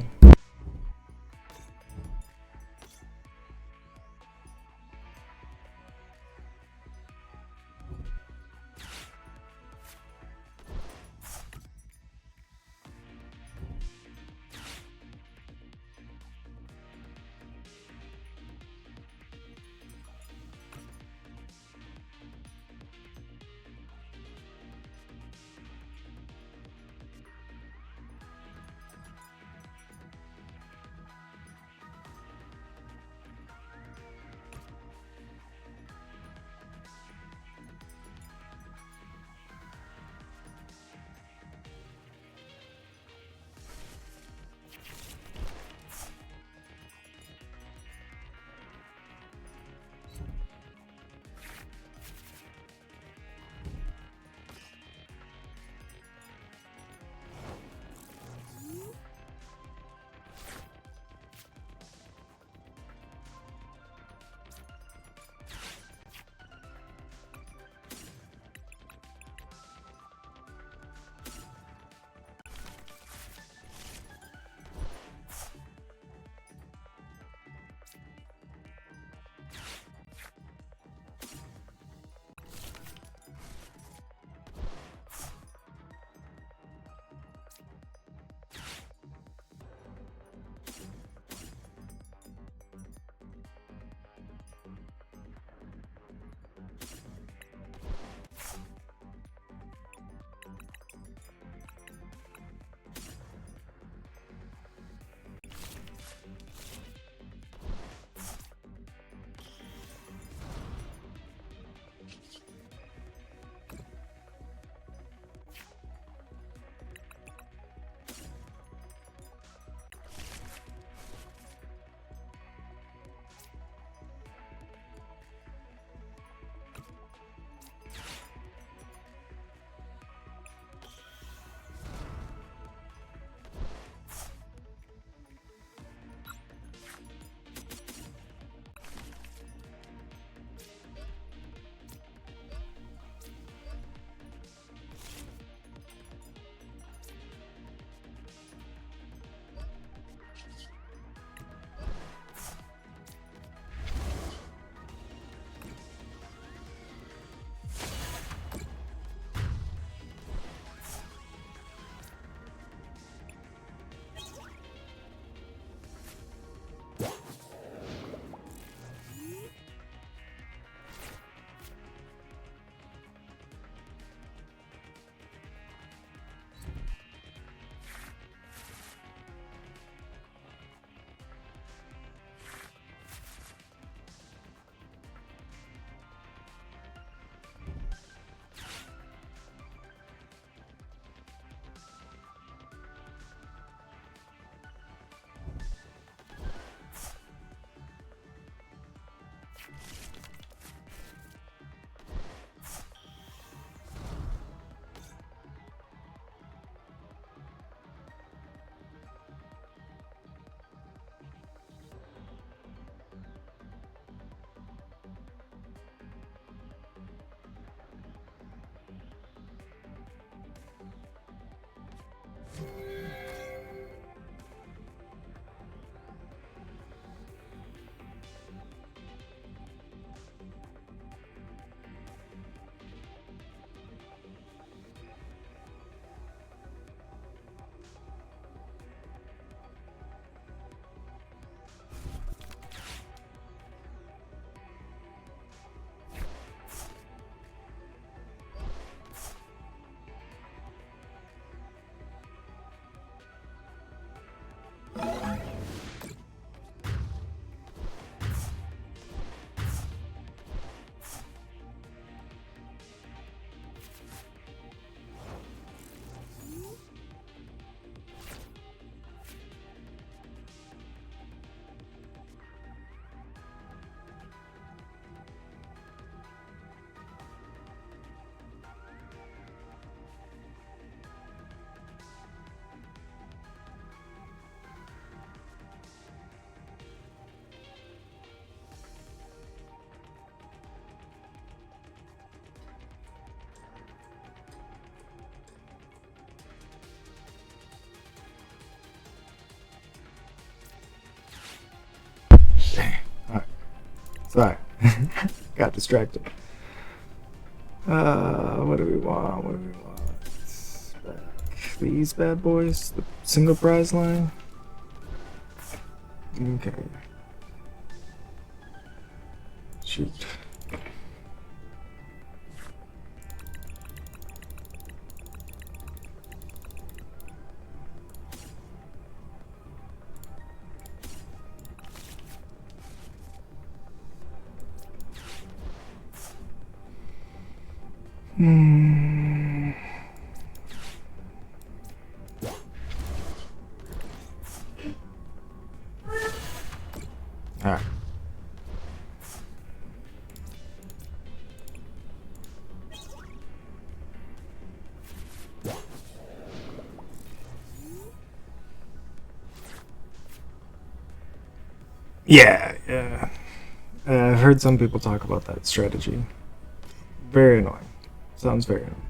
A: Sorry. Got distracted. What do we want? What do we want? Back. These bad boys. The single prize line. Okay. Shoot. Alright. Yeah. I've heard some people talk about that strategy. Very annoying. Sounds very annoying.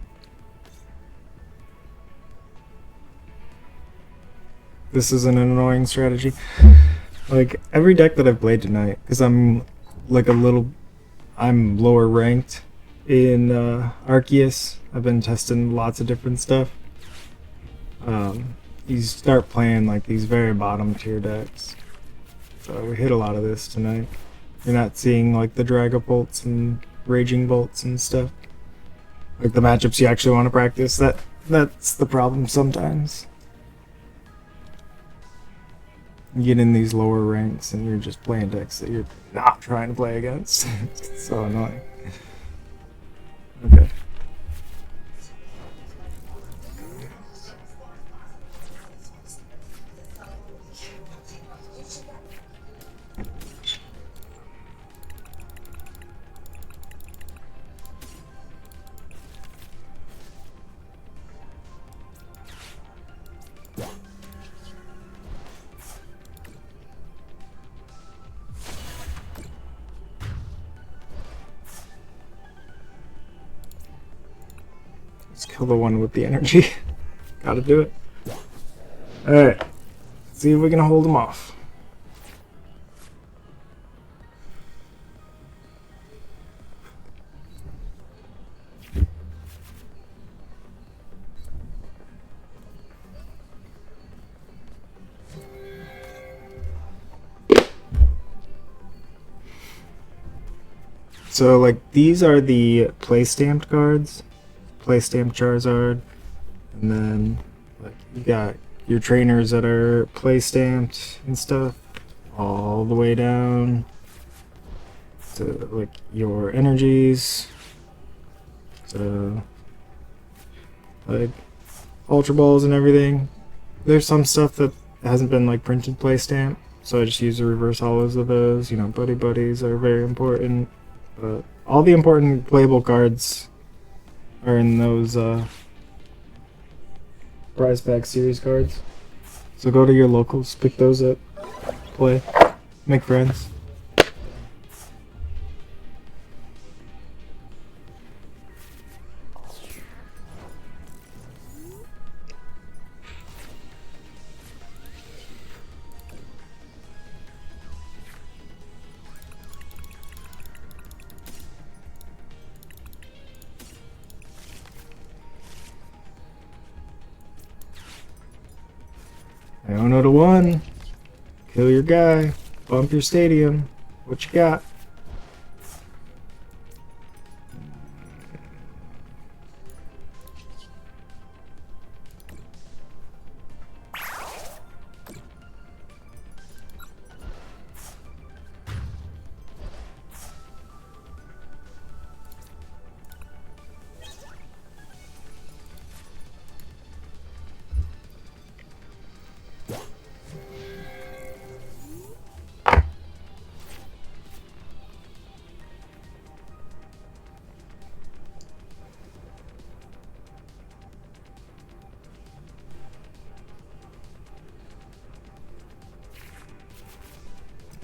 A: This is an annoying strategy. Like, every deck that I've played tonight, because I'm lower ranked in Arceus. I've been testing lots of different stuff. You start playing like these very bottom tier decks. So we hit a lot of this tonight. You're not seeing like the Dragapults and Raging Bolts and stuff. Like the matchups you actually want to practice. That's the problem sometimes. You get in these lower ranks and you're just playing decks that you're not trying to play against. It's so annoying. Okay. Let's kill the one with the energy. Gotta do it. Alright. See if we can hold him off. So, like, these are the play-stamped cards. Play-stamped Charizard. And then, like, you got your trainers that are play-stamped and stuff. All the way down to, like, your energies. So, like, Ultra Balls and everything. There's some stuff that hasn't been, like, printed play-stamp. So I just use the reverse hollows of those. You know, Buddy Buddies are very important. But all the important playable cards are in those prize pack series cards. So go to your locals, pick those up, play, make friends. Iono to 1. Kill your guy. Bump your stadium. What you got?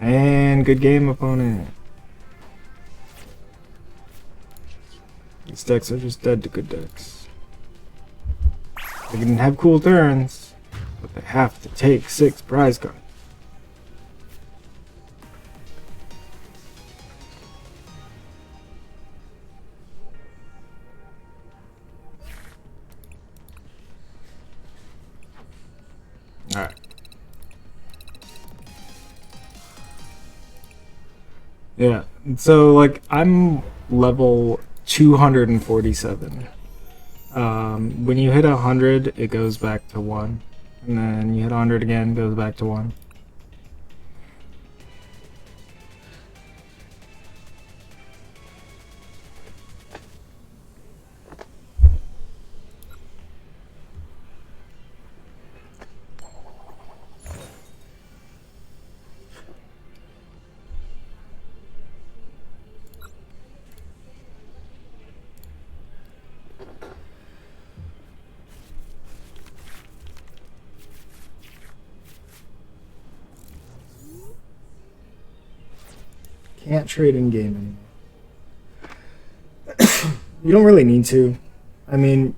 A: And good game, opponent. These decks are just dead to good decks. They can have cool turns, but they have to take 6 prize cards. Alright. Yeah, so like I'm level 247. When you hit 100, it goes back to 1. And then you hit 100 again, it goes back to 1. Can't trade in game anymore. You don't really need to. I mean,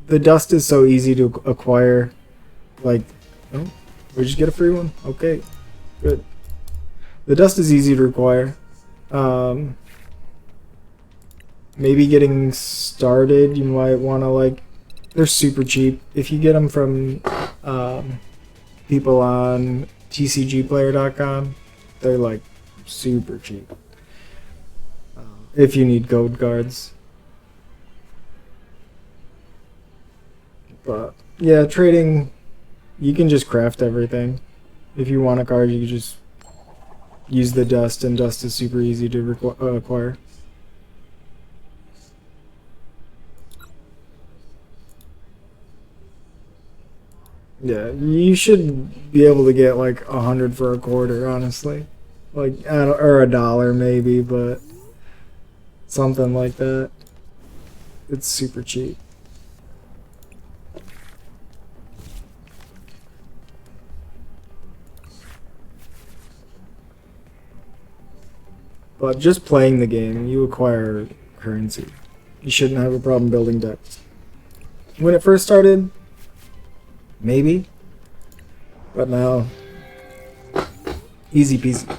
A: the dust is so easy to acquire. Like, oh, we just get a free one. Okay, good. The dust is easy to acquire. Maybe getting started, you might want to like. They're super cheap if you get them from people on tcgplayer.com. They're like super cheap if you need gold guards. But yeah, trading, you can just craft everything. If you want a card, you can just use the dust, and dust is super easy to acquire. Yeah, you should be able to get like 100 for a quarter, honestly. Like, or $1 maybe, but something like that. It's super cheap. But just playing the game, you acquire currency. You shouldn't have a problem building decks. When it first started, maybe. But now, easy peasy.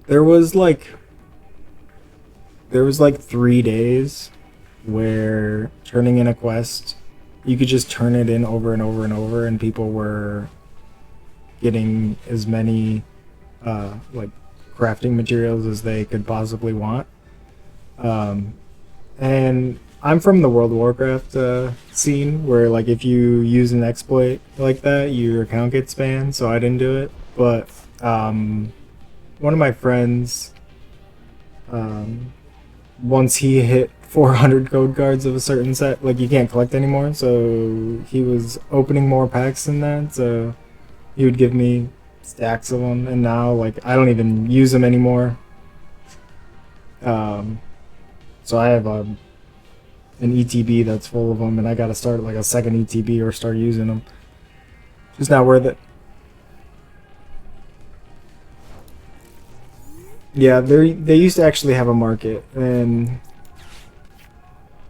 A: There was like 3 days where turning in a quest, you could just turn it in over and over and over, and people were getting as many like crafting materials as they could possibly want. And I'm from the World of Warcraft scene, where like if you use an exploit like that, your account gets banned. So I didn't do it, but one of my friends, once he hit 400 code cards of a certain set, like you can't collect anymore, so he was opening more packs than that, so he would give me stacks of them, and now like I don't even use them anymore. So I have an ETB that's full of them, and I gotta start like a second ETB or start using them. It's not worth it. Yeah, they used to actually have a market, and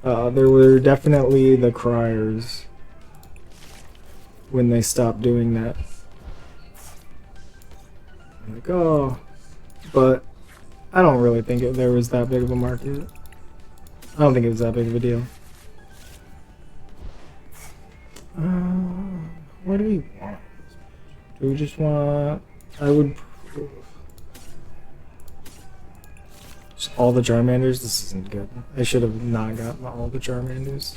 A: there were definitely the criers when they stopped doing that. Like, oh, but I don't really think there was that big of a market. I don't think it was that big of a deal. What do we want? Do we just want? I would. Just all the Charmanders? This isn't good. I should have not gotten all the Charmanders.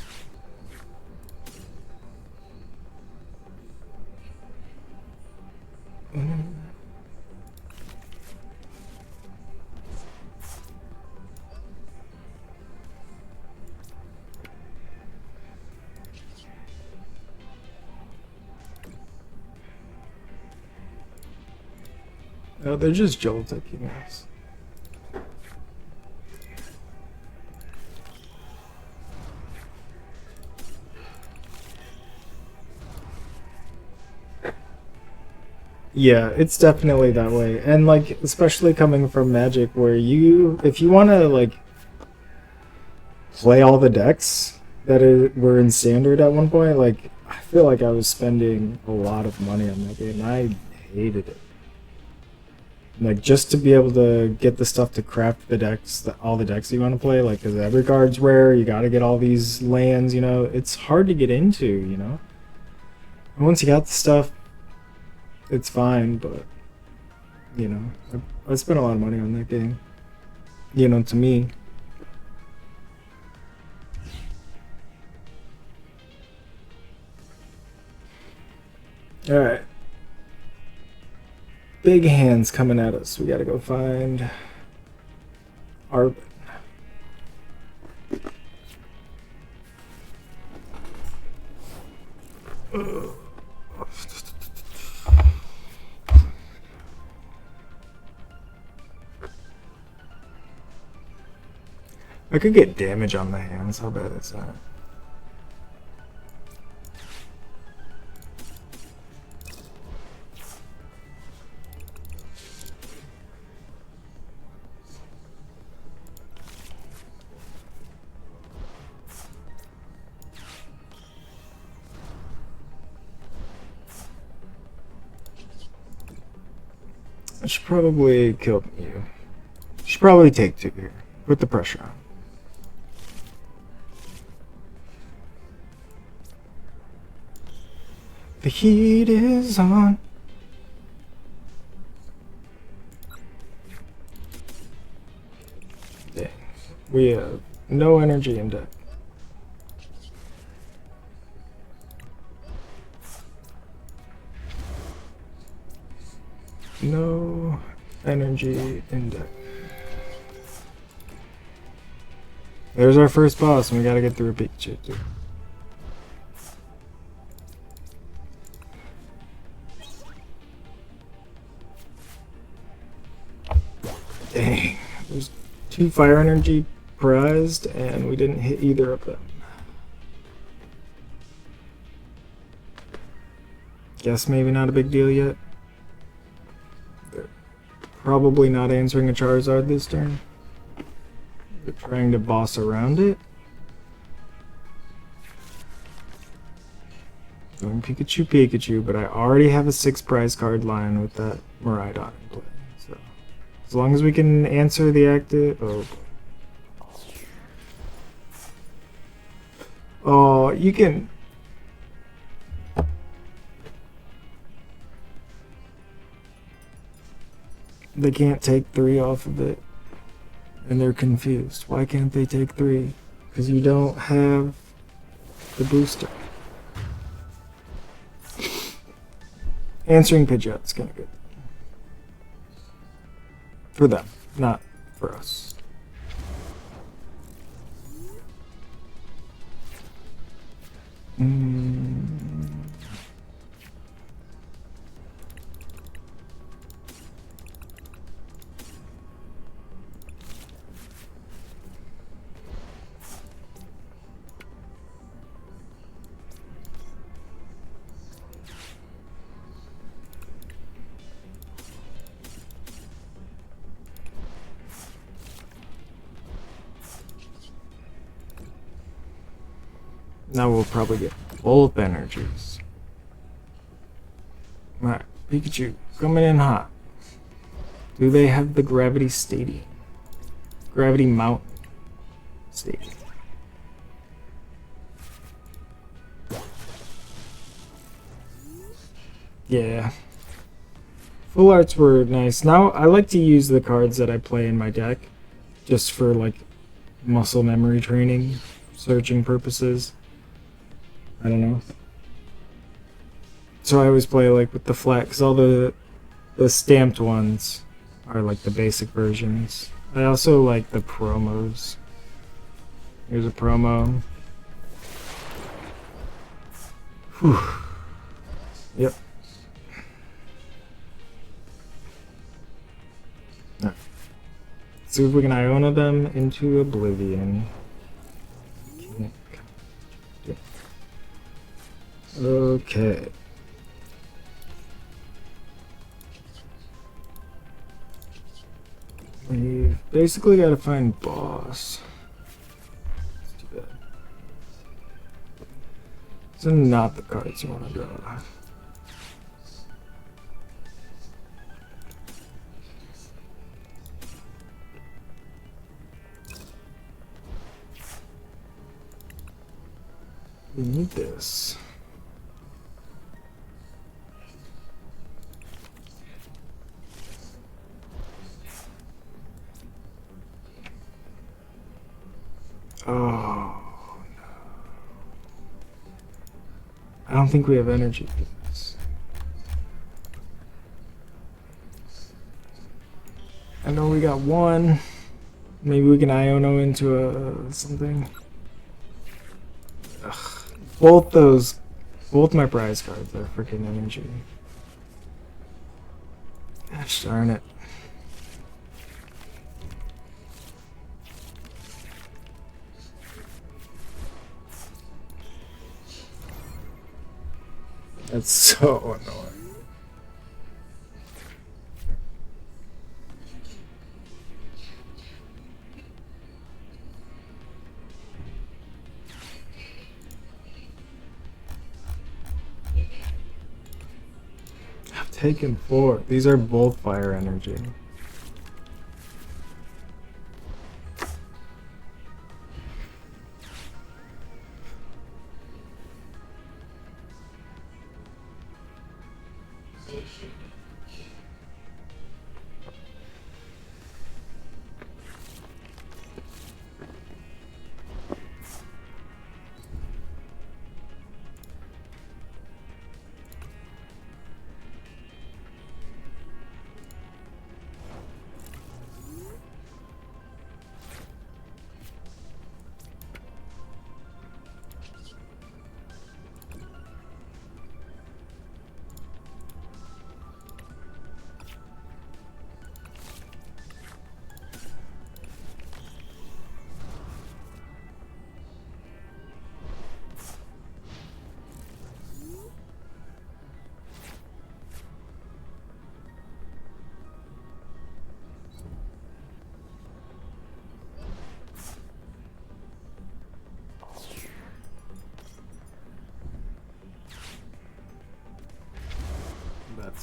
A: Oh, they're just Joltik emails. Yeah, it's definitely that way. And like, especially coming from Magic, where if you want to like play all the decks that were in Standard at one point, like I feel like I was spending a lot of money on that game. I hated it. Like, just to be able to get the stuff to craft the decks, all the decks you want to play, like, because every card's rare, you gotta get all these lands, you know, it's hard to get into, you know? And once you got the stuff, it's fine, but, you know, I spent a lot of money on that game. You know, to me. Alright. Big hands coming at us. We gotta go find our... I could get damage on the hands. How bad is that? I should probably kill you. Should probably take 2 here. Put the pressure on. The heat is on. Dang. We have no energy in deck. No energy in deck. There's our first boss, and we gotta get through a Pikachu too. Dang. There's 2 fire energy prized, and we didn't hit either of them. Guess maybe not a big deal yet. They're probably not answering a Charizard this turn. They're trying to boss around it. Going Pikachu, Pikachu, but I already have a 6 prize card line with that Miraidon in play. So, as long as we can answer the active... Oh, oh, you can... They can't take 3 off of it. And they're confused. Why can't they take 3? Because you don't have the booster. Answering Pidgeot's kind of good. For them, not for us. Now we'll probably get both energies. Alright, Pikachu, coming in hot. Do they have the Gravity Stadium? Gravity Mountain Stadium. Yeah. Full arts were nice. Now, I like to use the cards that I play in my deck just for, like, muscle memory training, searching purposes. I don't know. So I always play like with the flat, because all the stamped ones are like the basic versions. I also like the promos. Here's a promo. Whew. Yep. Right. See if we can Iona them into oblivion. Okay. We basically gotta find boss. That's too bad. So not the cards you wanna draw. We need this. Oh, no. I don't think we have energy for this. I know we got one. Maybe we can Iono into a something. Ugh. Both my prize cards are freaking energy. Gosh darn it. That's so annoying. I've taken 4. These are both fire energy.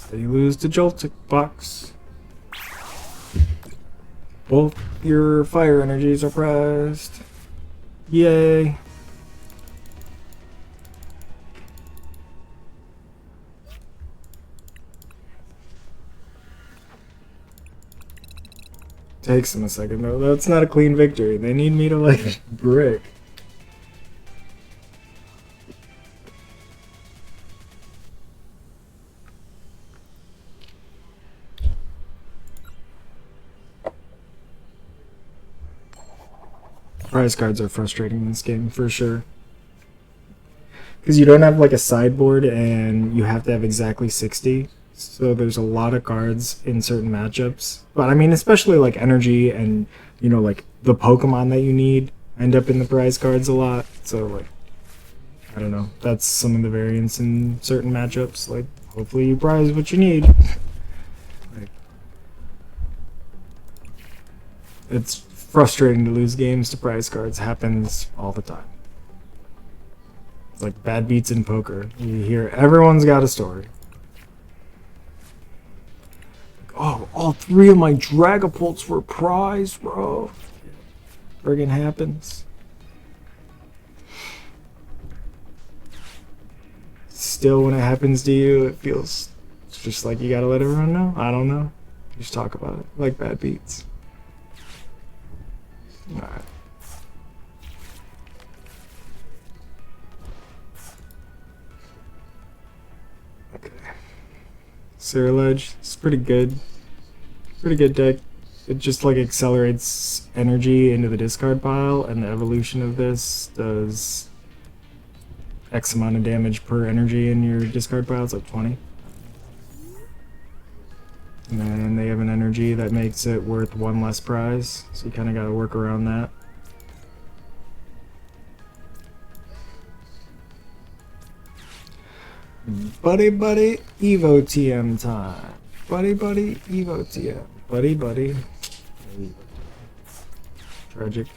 A: They lose to Joltik box. Both your fire energies are prized. Yay. Takes them a second though. That's not a clean victory. They need me to like brick. Prize cards are frustrating in this game for sure. Because you don't have like a sideboard and you have to have exactly 60. So there's a lot of cards in certain matchups. But I mean, especially like energy and, you know, like the Pokemon that you need end up in the prize cards a lot. So like, I don't know. That's some of the variance in certain matchups. Like, hopefully you prize what you need. Like, it's frustrating to lose games to prize cards. Happens all the time. It's like bad beats in poker. You hear everyone's got a story. Oh, all 3 of my Dragapults were prize, bro. Friggin' happens. Still, when it happens to you, it feels just like you gotta let everyone know. I don't know. Just talk about it. Like bad beats. Alright. Okay. Ceruledge, it's pretty good. Pretty good deck. It just like accelerates energy into the discard pile, and the evolution of this does X amount of damage per energy in your discard pile. It's like 20. And then they have an energy that makes it worth 1 less prize, so you kind of got to work around that. Buddy, Evo TM time. Buddy, Evo TM. Buddy. Tragic.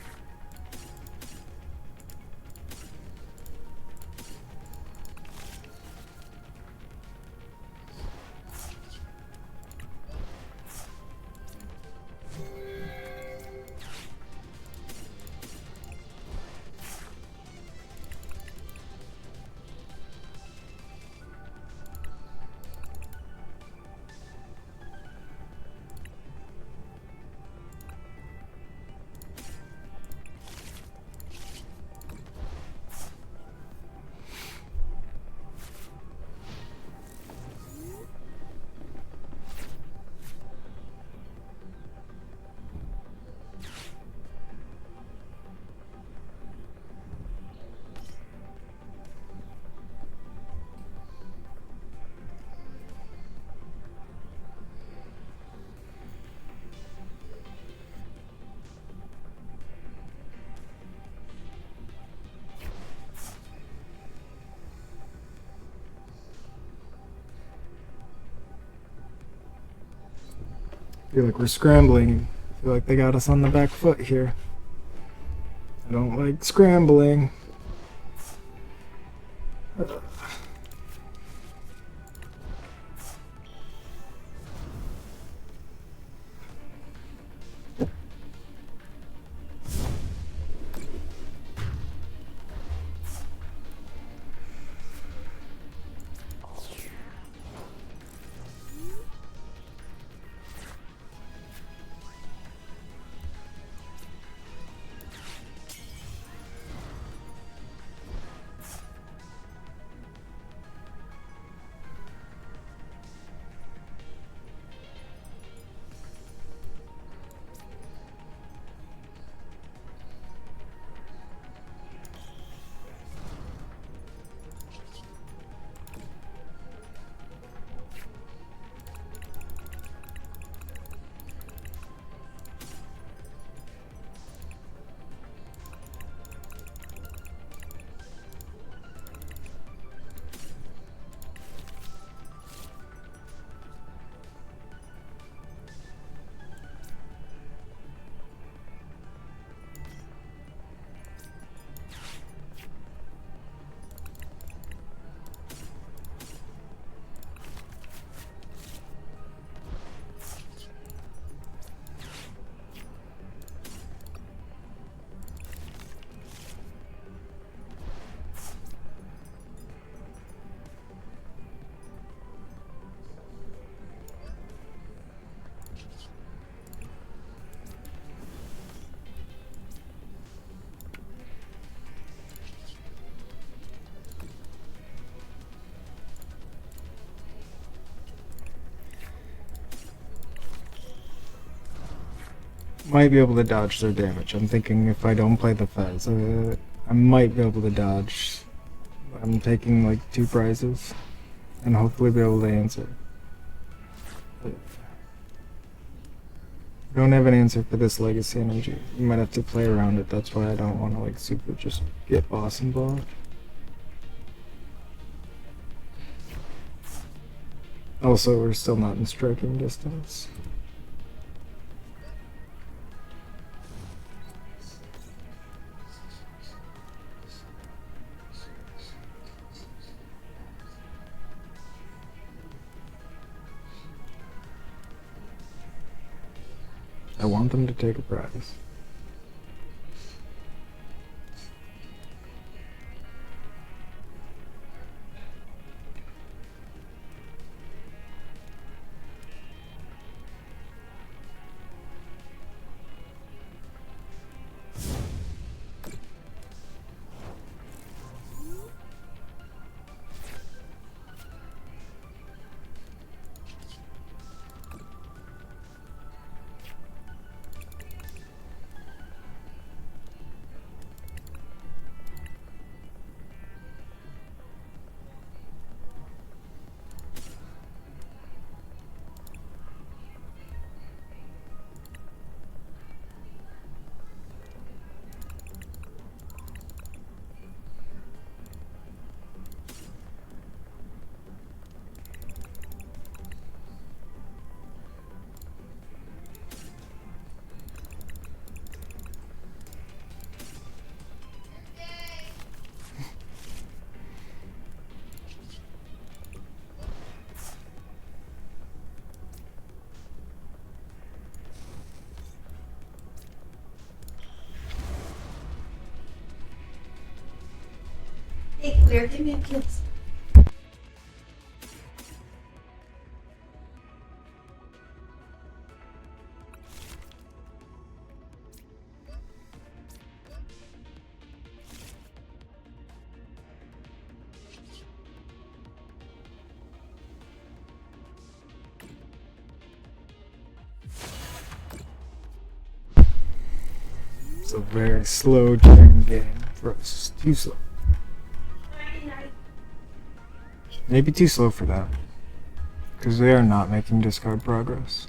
A: feel like we're scrambling. I feel like they got us on the back foot here. I don't like scrambling. Might be able to dodge their damage. I'm thinking if I don't play the Fez, I might be able to dodge. I'm taking like 2 prizes and hopefully be able to answer. But I don't have an answer for this legacy energy. You might have to play around it. That's why I don't want to like super just get boss involved. Also, we're still not in striking distance. I want them to take a prize.
G: Hey, Claire, give me a kiss.
A: It's a very slow turn game for us. Too slow. Maybe too slow for that. Because they are not making discard progress.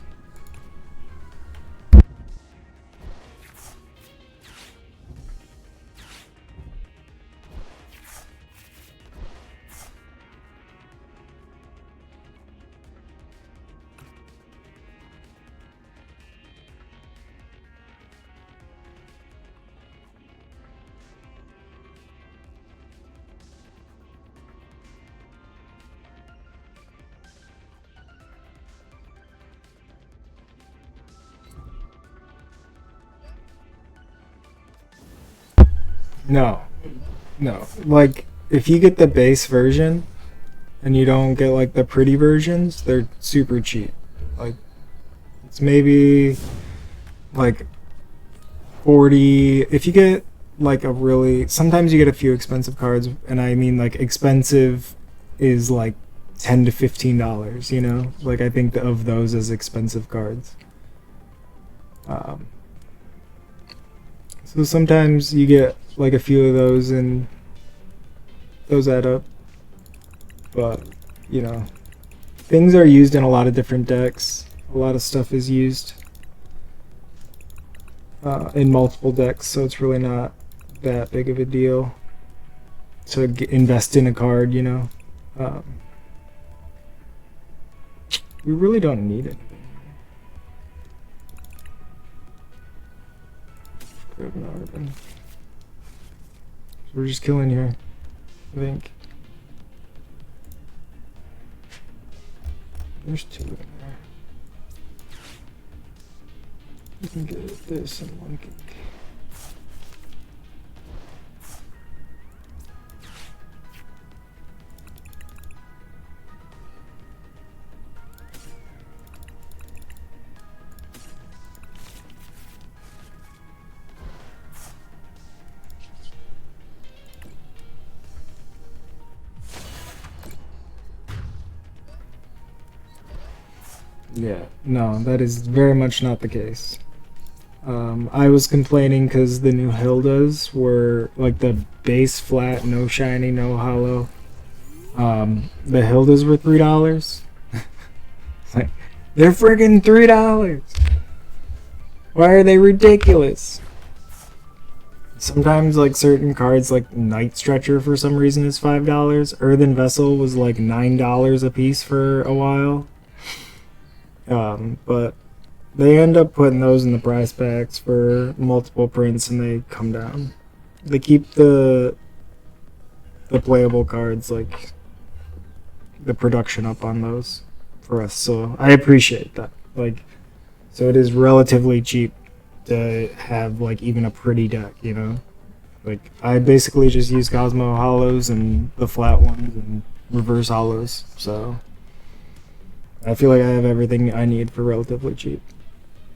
A: No. No. Like, if you get the base version and you don't get like the pretty versions, they're super cheap. Like, it's maybe like 40. If you get like a really, sometimes you get a few expensive cards, and I mean like expensive is like $10 to $15, you know? Like, I think of those as expensive cards. So sometimes you get like a few of those and those add up. But, you know, things are used in a lot of different decks. A lot of stuff is used in multiple decks, so it's really not that big of a deal to invest in a card, you know. We really don't need it. So we're just killing here, I think. There's two in there. We can get this and one kick. Yeah, no, that is very much not the case. I was complaining because the new Hildas were like the base flat, no shiny, no hollow. The Hildas were $3. Like, they're friggin' $3. Why are they ridiculous? Sometimes like certain cards, like Night Stretcher for some reason is $5. Earthen Vessel was like $9 a piece for a while. But they end up putting those in the price packs for multiple prints, and they come down. They keep the playable cards, like the production up on those for us, so I appreciate that. Like, so it is relatively cheap to have like even a pretty deck, you know. Like, I basically just use Cosmo Hollows and the flat ones and reverse hollows, so I feel like I have everything I need for relatively cheap.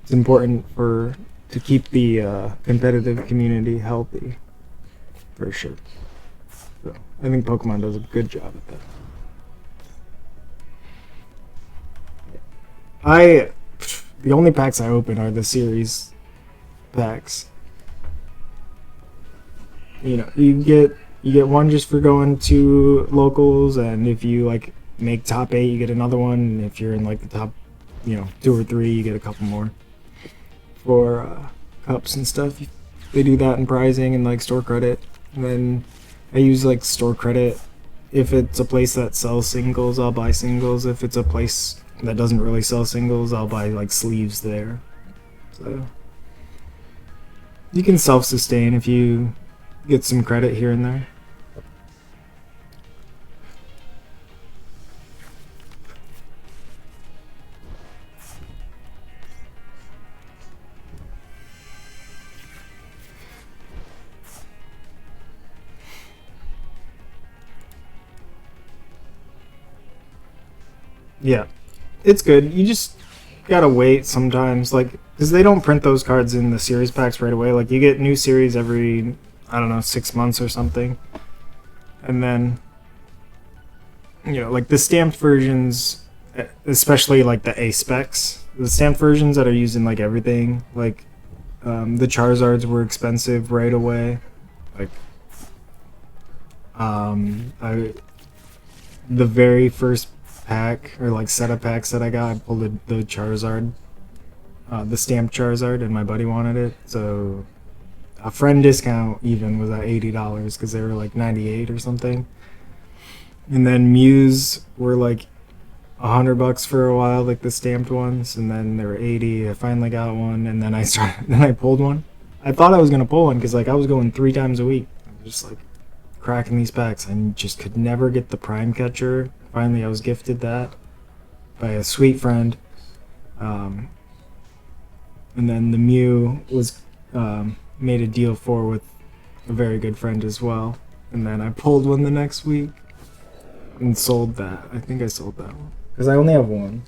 A: It's important to keep the competitive community healthy, for sure. So I think Pokemon does a good job at that. The only packs I open are the series packs. You know, you get one just for going to locals, and if you like make top 8, you get another one, and if you're in like the top, you know, 2 or 3, you get a couple more for cups and stuff. They do that in prizing and like store credit. And then I use like store credit. If it's a place that sells singles, I'll buy singles. If it's a place that doesn't really sell singles, I'll buy like sleeves there. So you can self-sustain if you get some credit here and there. Yeah, it's good. You just gotta wait sometimes, like, because they don't print those cards in the series packs right away. Like, you get new series every, I don't know, 6 months or something. And then, you know, like the stamped versions, especially like the A specs, the stamped versions that are used in like everything, like the Charizards were expensive right away. Like, the very first pack or like set of packs that I got, I pulled the Charizard, the stamped Charizard, and my buddy wanted it, so a friend discount even was at $80 because they were like 98 or something. And then Mews were like $100 for a while, like the stamped ones, and then they were 80. I finally got one, and then I pulled one. I thought I was gonna pull one because like I was going 3 times a week. I was just like cracking these packs. I just could never get the Prime Catcher. Finally, I was gifted that by a sweet friend. And then the Mew was made a deal with a very good friend as well. And then I pulled one the next week and sold that. I think I sold that one because I only have one.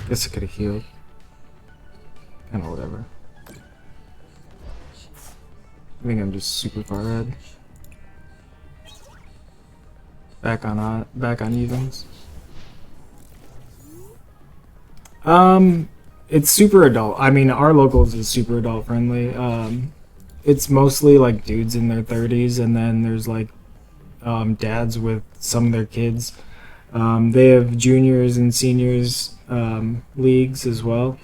A: Guess I could have healed. Kinda whatever. I think I'm just super far ahead. Back on evens. It's super adult. I mean, our locals is super adult friendly. It's mostly like dudes in their 30s, and then there's like dads with some of their kids. They have juniors and seniors leagues as well.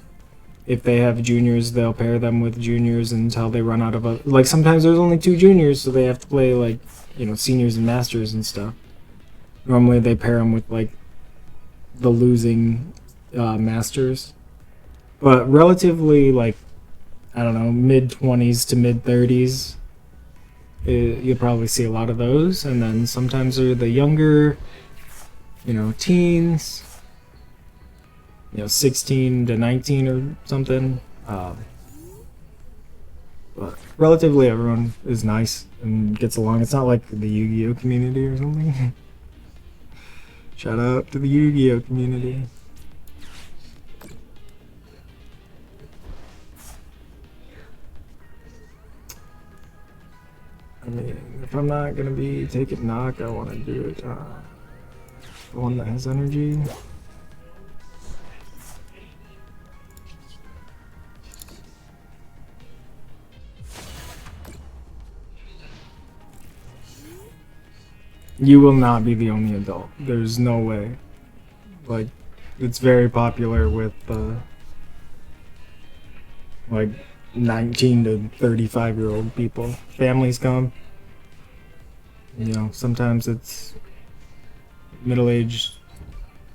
A: If they have juniors, they'll pair them with juniors until they run out of like sometimes there's only 2 juniors, so they have to play like, you know, seniors and masters and stuff. Normally they pair them with like the losing masters. But relatively like, I don't know, mid-20s to mid-30s, you'll probably see a lot of those. And then sometimes they're the younger, you know, teens, you know, 16 to 19 or something. But relatively everyone is nice and gets along. It's not like the Yu-Gi-Oh community or something. Shout out to the Yu-Gi-Oh community. I mean, if I'm not gonna be taking knock, I want to do it the one that has energy. You will not be the only adult. There's no way. Like, it's very popular with like 19 to 35-year-old people. Families come. You know, sometimes it's middle-aged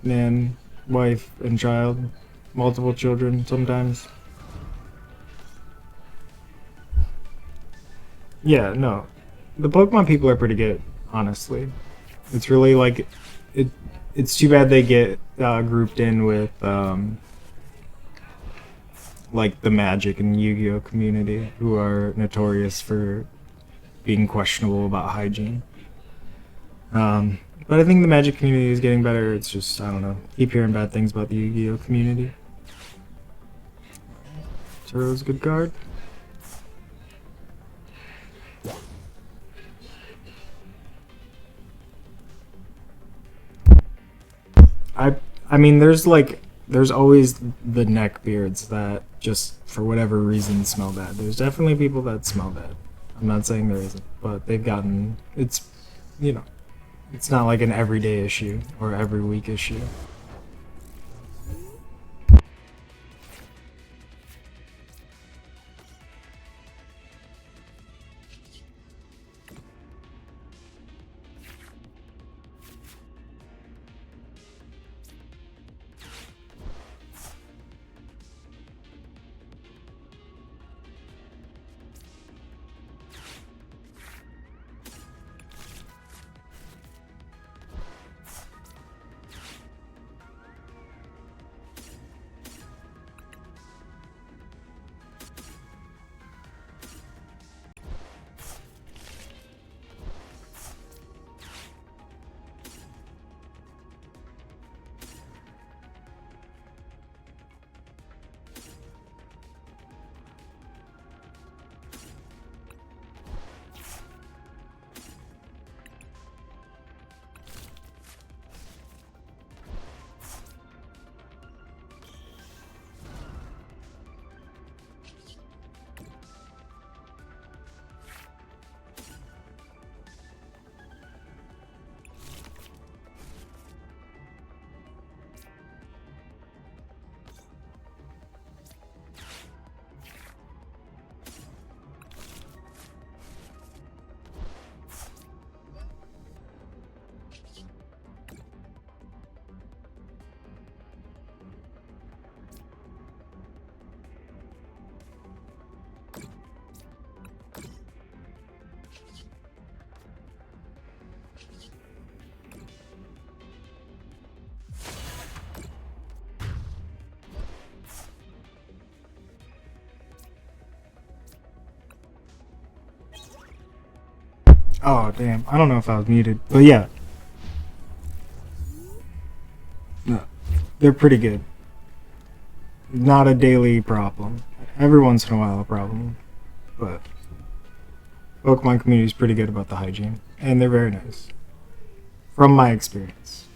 A: man, wife, and child. Multiple children sometimes. Yeah, no. The Pokemon people are pretty good, honestly. It's really like it's too bad they get grouped in with like the Magic and Yu-Gi-Oh community, who are notorious for being questionable about hygiene. But I think the Magic community is getting better. It's just, I don't know, keep hearing bad things about the Yu-Gi-Oh community. Turo's a good card. I mean, there's always the neck beards that just for whatever reason smell bad. There's definitely people that smell bad. I'm not saying there isn't, but they've gotten, it's, you know, it's not like an everyday issue or every week issue. Oh, damn. I don't know if I was muted. But yeah. No. They're pretty good. Not a daily problem. Every once in a while a problem. But Pokemon community is pretty good about the hygiene. And they're very nice. From my experience.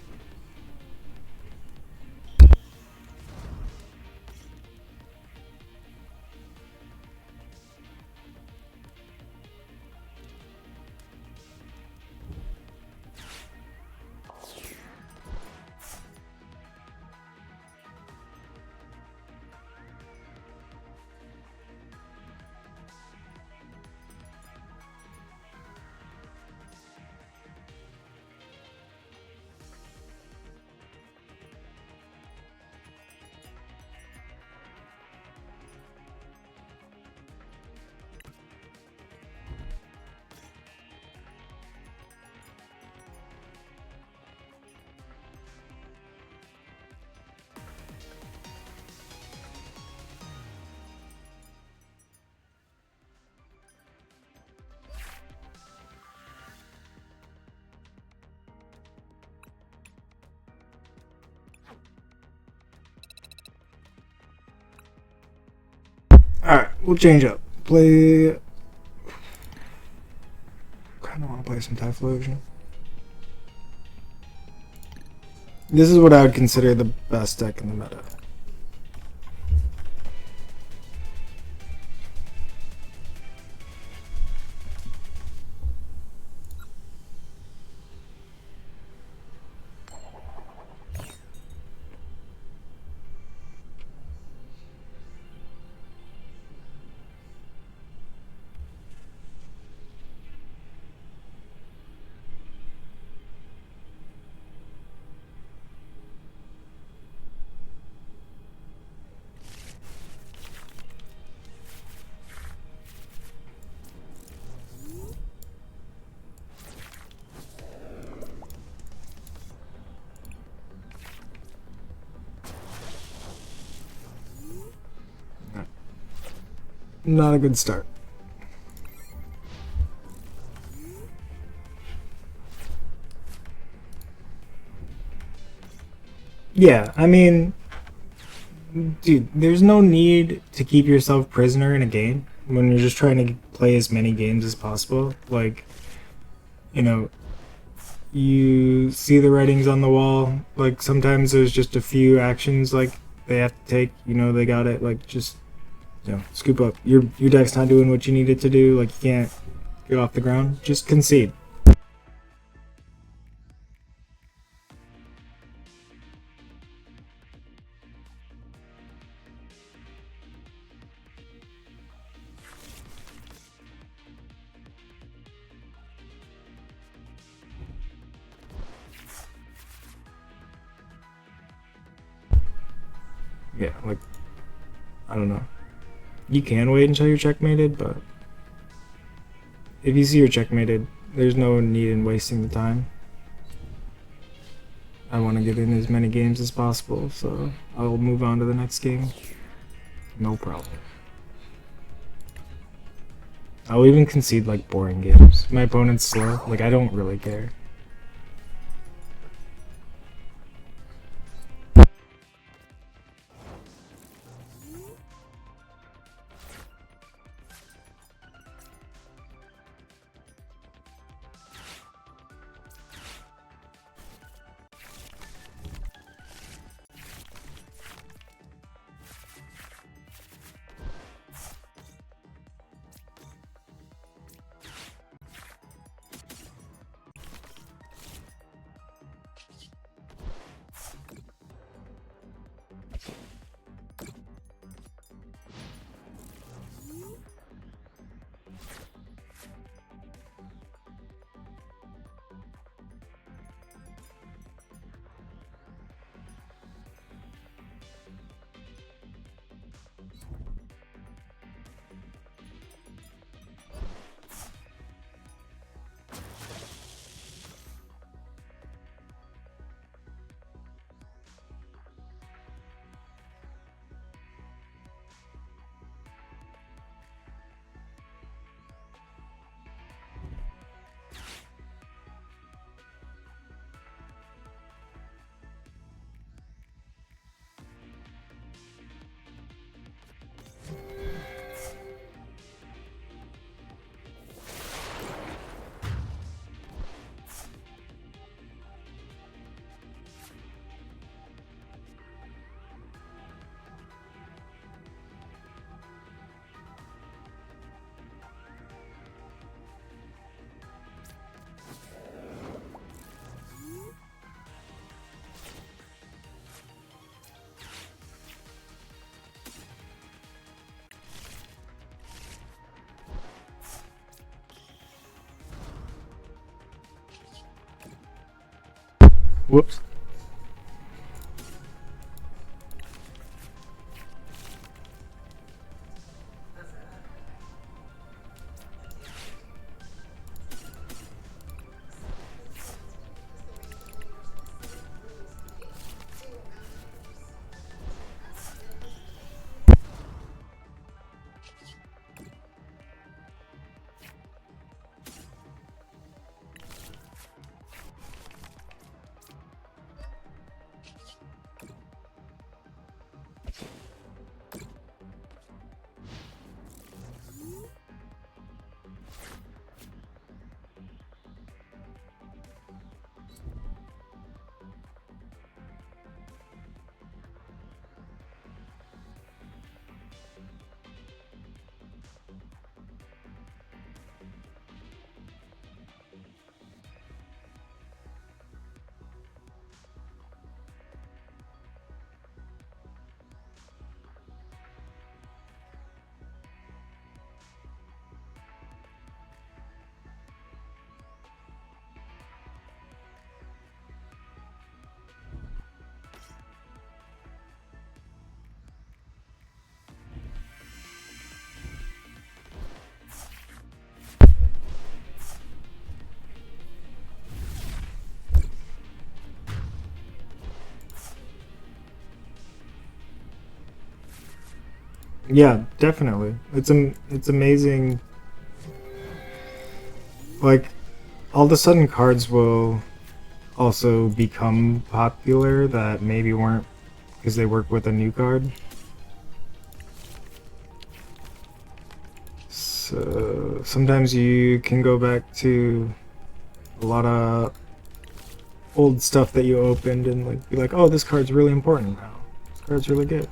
A: Alright, we'll change up. Play. Kinda wanna play some Typhlosion. This is what I would consider the best deck in the meta. Not a good start. Yeah, I mean, dude, there's no need to keep yourself prisoner in a game when you're just trying to play as many games as possible. Like, you know, you see the writings on the wall. Like, sometimes there's just a few actions, like, they have to take. You know, they got it. Like, just, you know, scoop up. Your deck's not doing what you need it to do. Like, you can't get off the ground. Just concede. Yeah, like, I don't know. You can wait until you're checkmated, but if you see you're checkmated, there's no need in wasting the time. I want to get in as many games as possible, so I'll move on to the next game. No problem. I'll even concede like boring games. My opponent's slow, like I don't really care. Whoops. Yeah, definitely. It's amazing. Like, all of a sudden cards will also become popular that maybe weren't because they work with a new card. So sometimes you can go back to a lot of old stuff that you opened and like be like, oh, this card's really important now. This card's really good.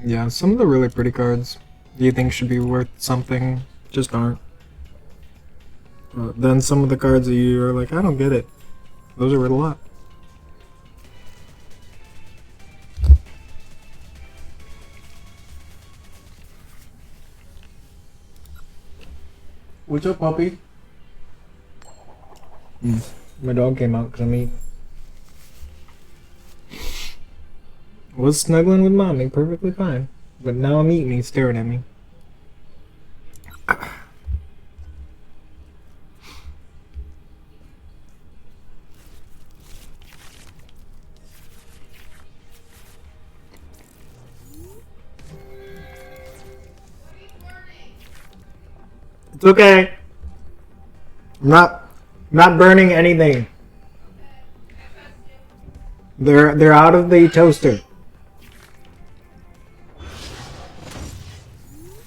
A: Yeah, some of the really pretty cards you think should be worth something just aren't. But then some of the cards that you're like, I don't get it. Those are worth a lot. What's up, puppy? My dog came out because I'm eating. Was snuggling with mommy, perfectly fine. But now I'm eating, he's staring at me. It's okay. I'm not burning anything. They're out of the toaster.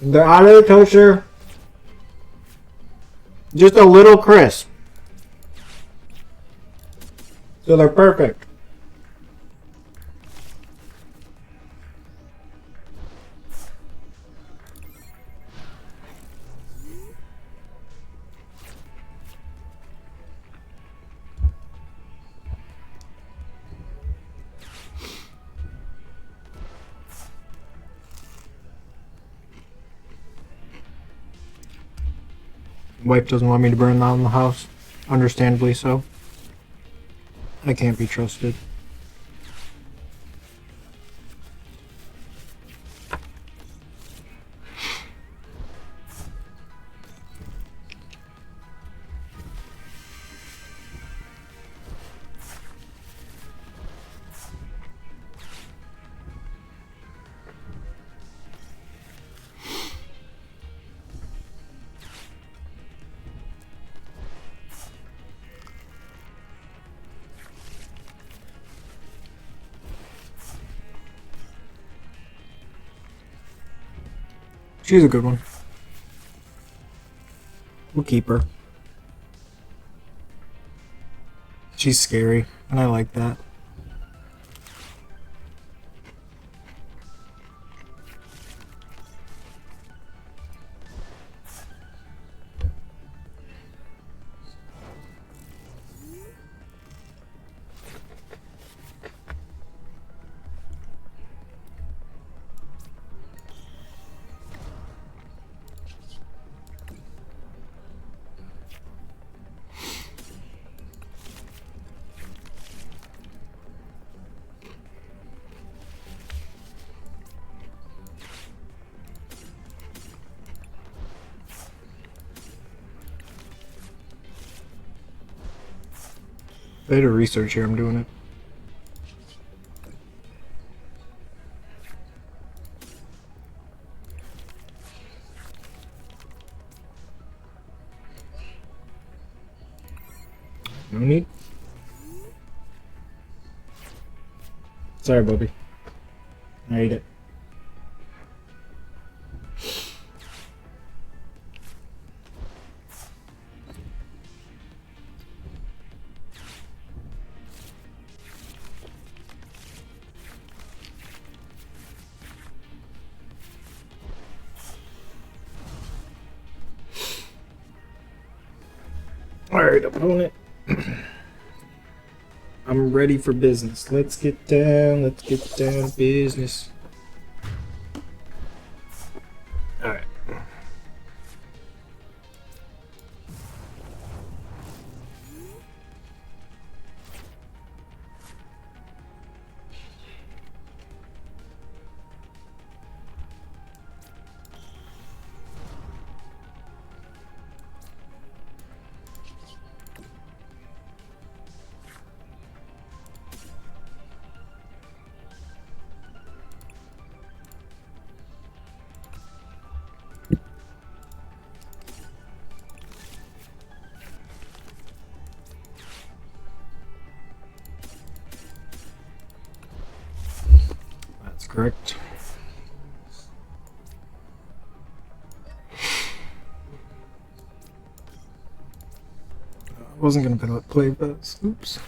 A: They're out of the toaster. Just a little crisp. So they're perfect. Wife doesn't want me to burn down the house. Understandably so. I can't be trusted. She's a good one. We'll keep her. She's scary, and I like that. I did a research here, I'm doing it. No need. Sorry, Bobby. I ate it. Alright, opponent. I'm ready for business. Let's get down to business. Alright. That's correct. I wasn't gonna play bets. Oops.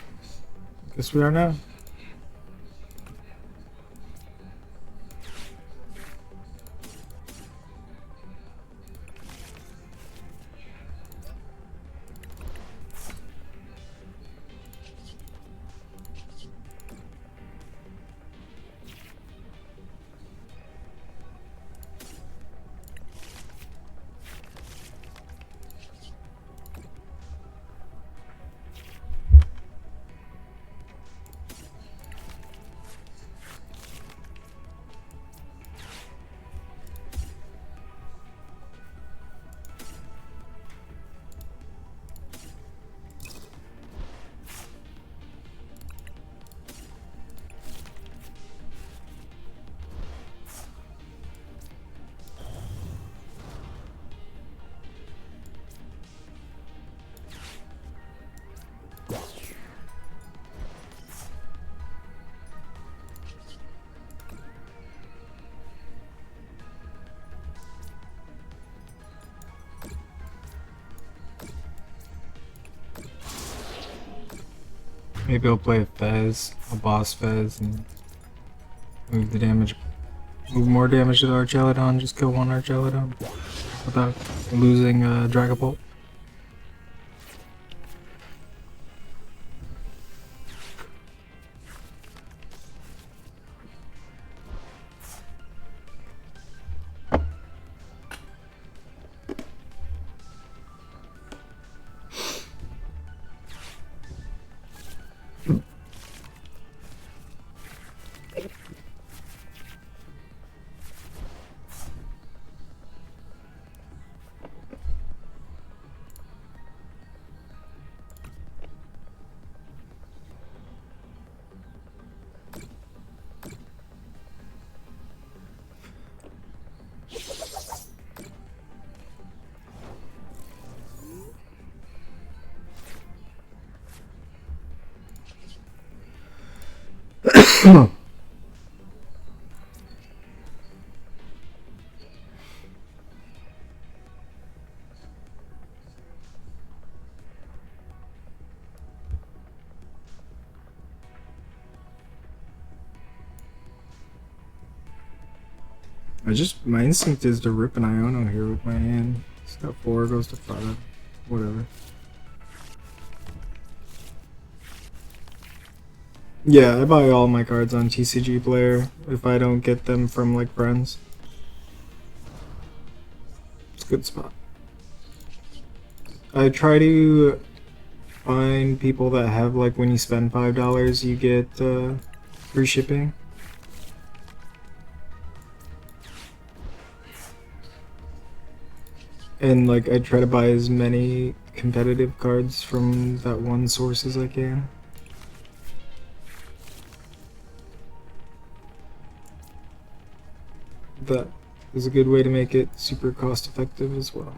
A: Guess we are now. Maybe I'll play a Fez, a boss Fez, and move the damage, move more damage to the Archelodon, just kill one Archelodon without losing Dragapult. My instinct is to rip an Iono here with my hand. Step 4 goes to 5. Whatever. Yeah, I buy all my cards on TCG Player if I don't get them from like friends. It's a good spot. I try to find people that have like when you spend $5 you get free shipping. And like I try to buy as many competitive cards from that one source as I can. That is a good way to make it super cost effective as well.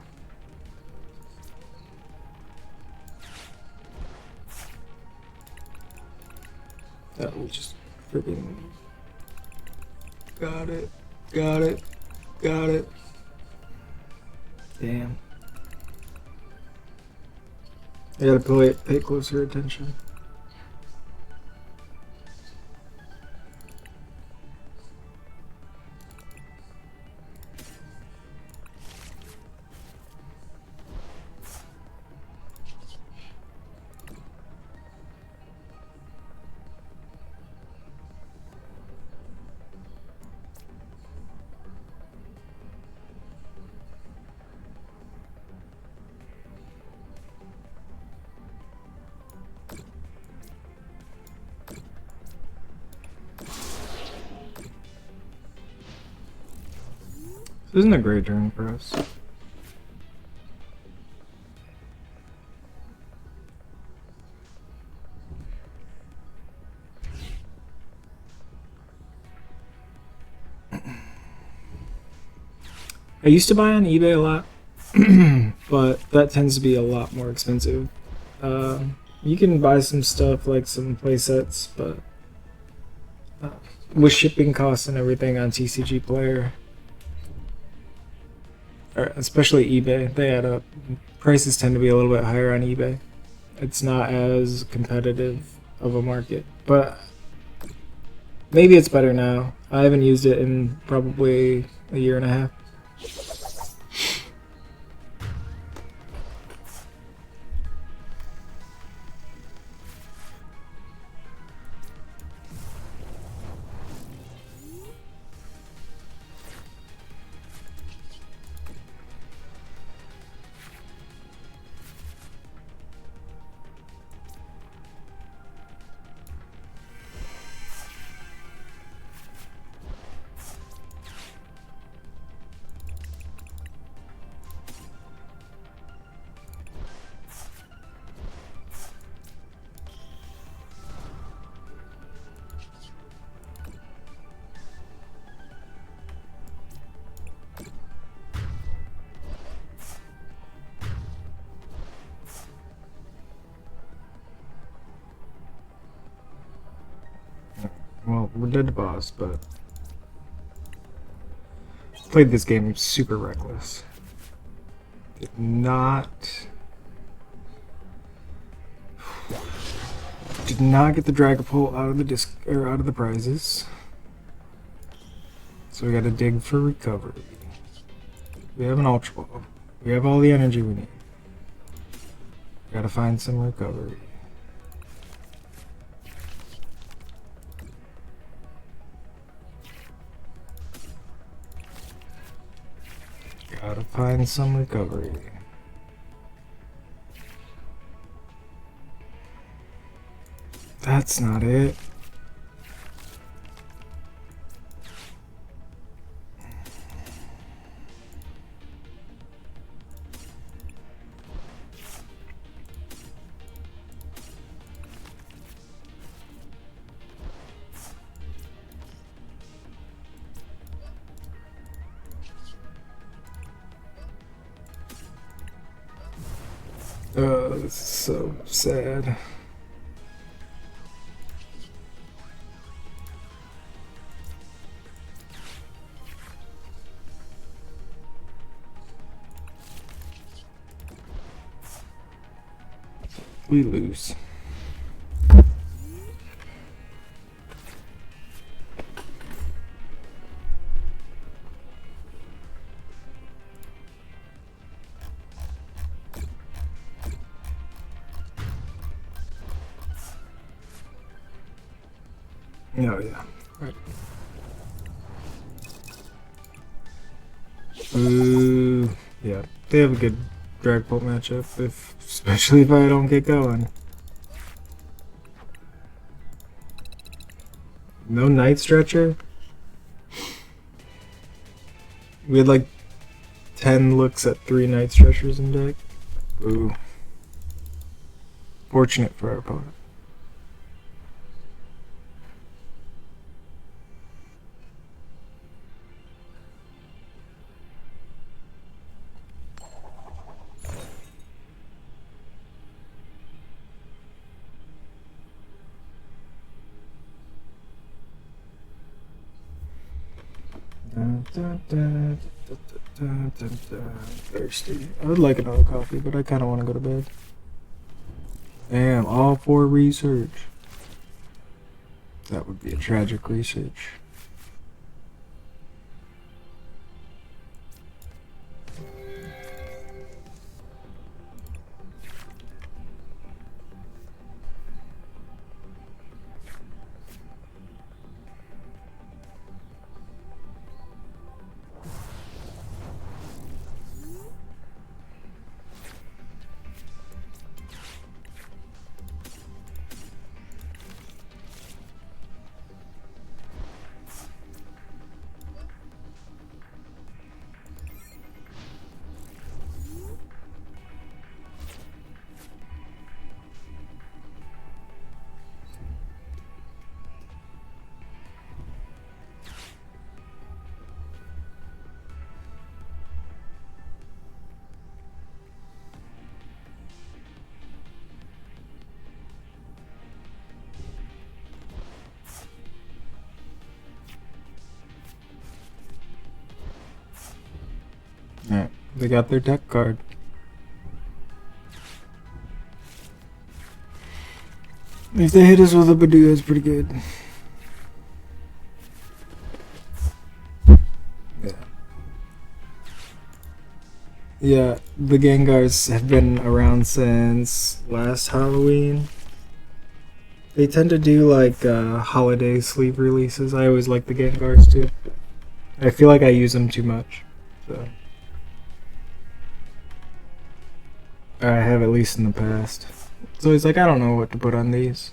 A: That we just freaking got it. Damn. I gotta pay closer attention. This isn't a great turn for us. I used to buy on eBay a lot, but that tends to be a lot more expensive. You can buy some stuff like some play sets, but with shipping costs and everything on TCG Player, or especially eBay, they add up. Prices tend to be a little bit higher on eBay. It's not as competitive of a market, but maybe it's better now. I haven't used it in probably a year and a half. Well, we're dead to boss, but played this game super reckless. Did not did not get the Dragapult out of the disc or out of the prizes. So we gotta dig for recovery. We have an Ultra Ball. We have all the energy we need. Gotta find some recovery. Gotta find some recovery. That's not it. Oh, this is so sad. We lose. Oh yeah. Right. Ooh, yeah. They have a good Dragapult matchup, especially if I don't get going. No Night Stretcher? We had like 10 looks at 3 Night Stretchers in deck. Ooh. Fortunate for our opponent. Thirsty. I would like another coffee, but I kind of want to go to bed. Damn, all for research. That would be a tragic research. Yeah, they got their deck card. If they hit us with a Badoo, it's pretty good. Yeah. Yeah, the Gengars have been around since last Halloween. They tend to do like holiday sleeve releases. I always like the Gengars too. I feel like I use them too much. So I have, at least in the past. So he's like, I don't know what to put on these.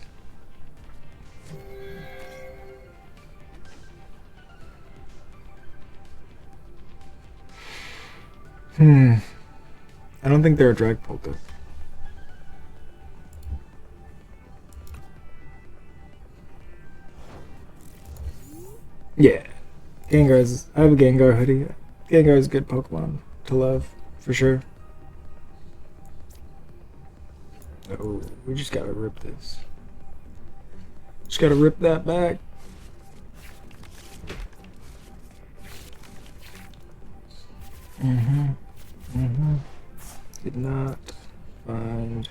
A: I don't think they're a Dragapult though. Yeah. Gengar's, I have a Gengar hoodie. Gengar is a good Pokemon to love, for sure. Oh, we just gotta rip this. Just gotta rip that back. Did not find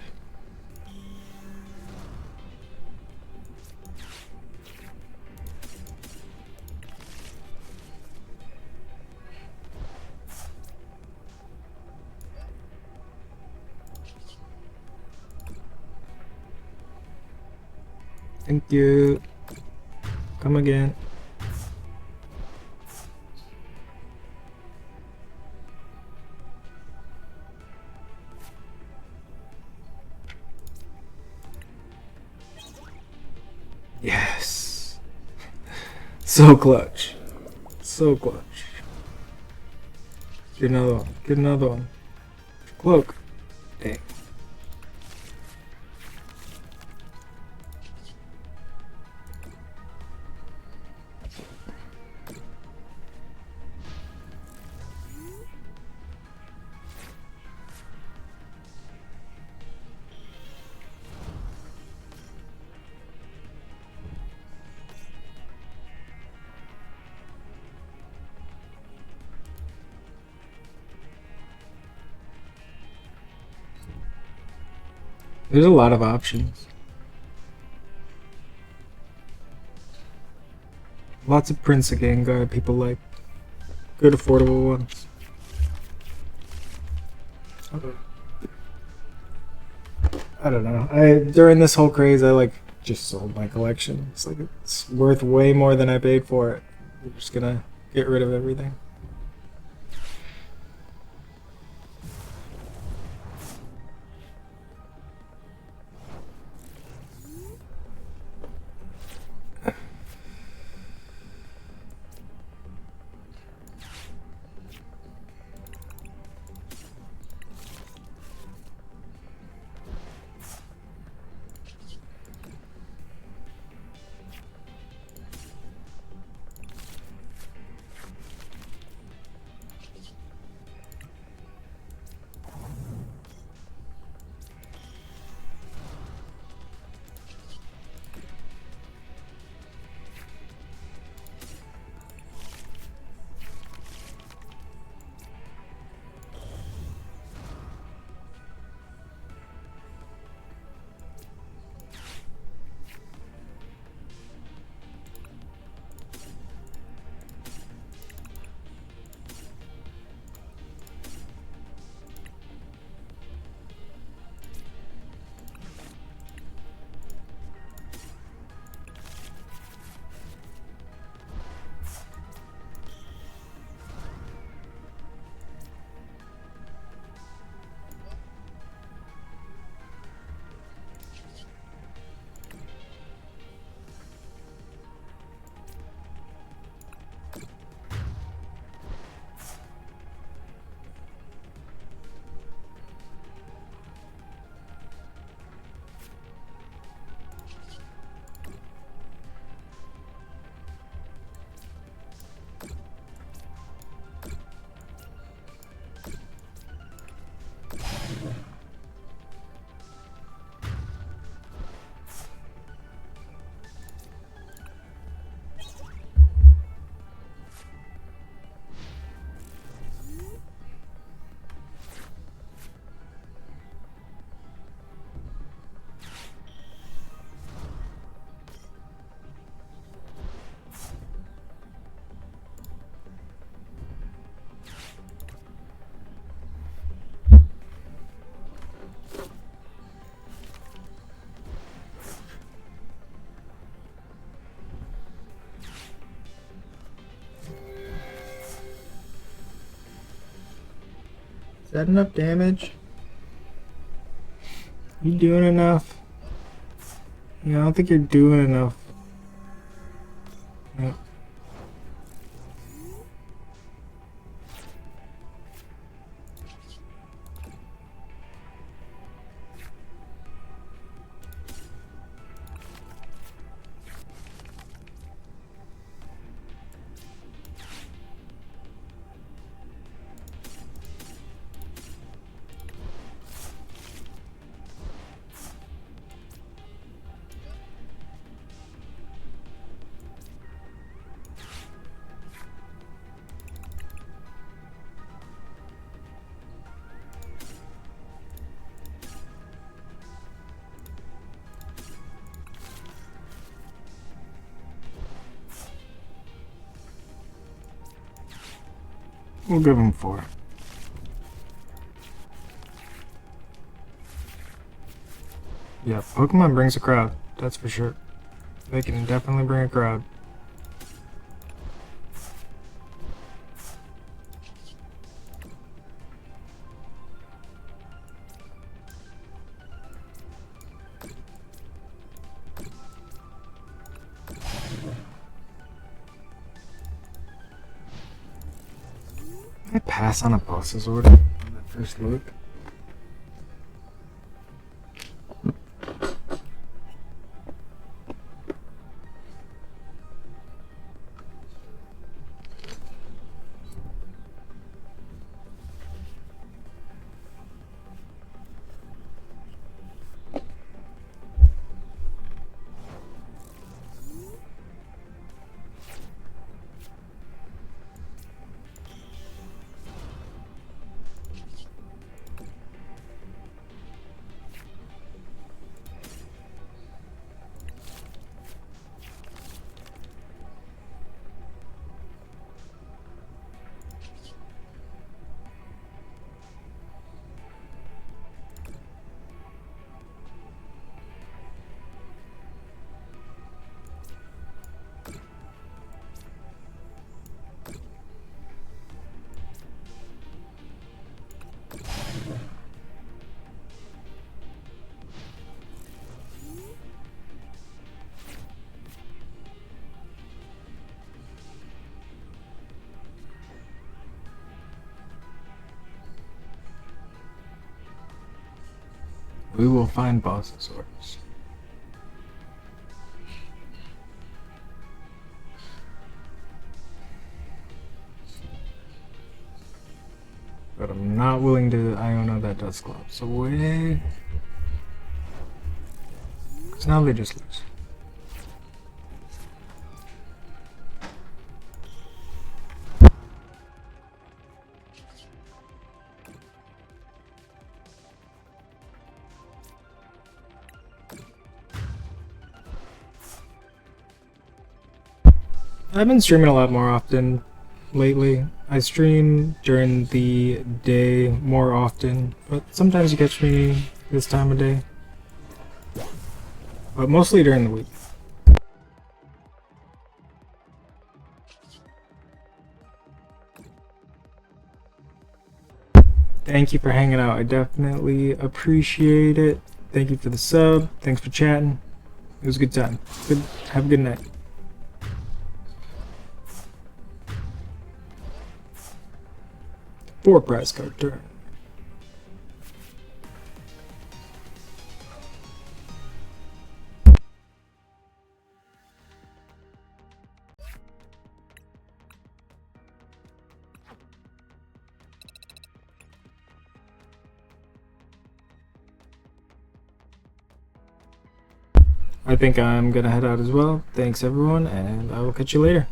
A: Thank you. Come again. Yes. So clutch. So clutch. Get another one. Get another one. Cloak. Dang. There's a lot of options. Lots of Prince again, guy people like. Good affordable ones. I don't know. During this whole craze I like just sold my collection. It's like it's worth way more than I paid for it. I'm just gonna get rid of everything. Is that enough damage? You doing enough? Yeah, I don't think you're doing enough. Yep. We'll give him 4. Yeah, Pokemon brings a crowd, that's for sure. They can definitely bring a crowd. I pass on a boss's order on that first look. We will find boss's orders. But I'm not willing to Iona that Dusclops away. Because now they just lose. I've been streaming a lot more often lately. I stream during the day more often, but sometimes you catch me this time of day. But mostly during the week. Thank you for hanging out. I definitely appreciate it. Thank you for the sub. Thanks for chatting. It was a good time. Have a good night. For prize card turn. I think I'm gonna head out as well. Thanks everyone, and I will catch you later.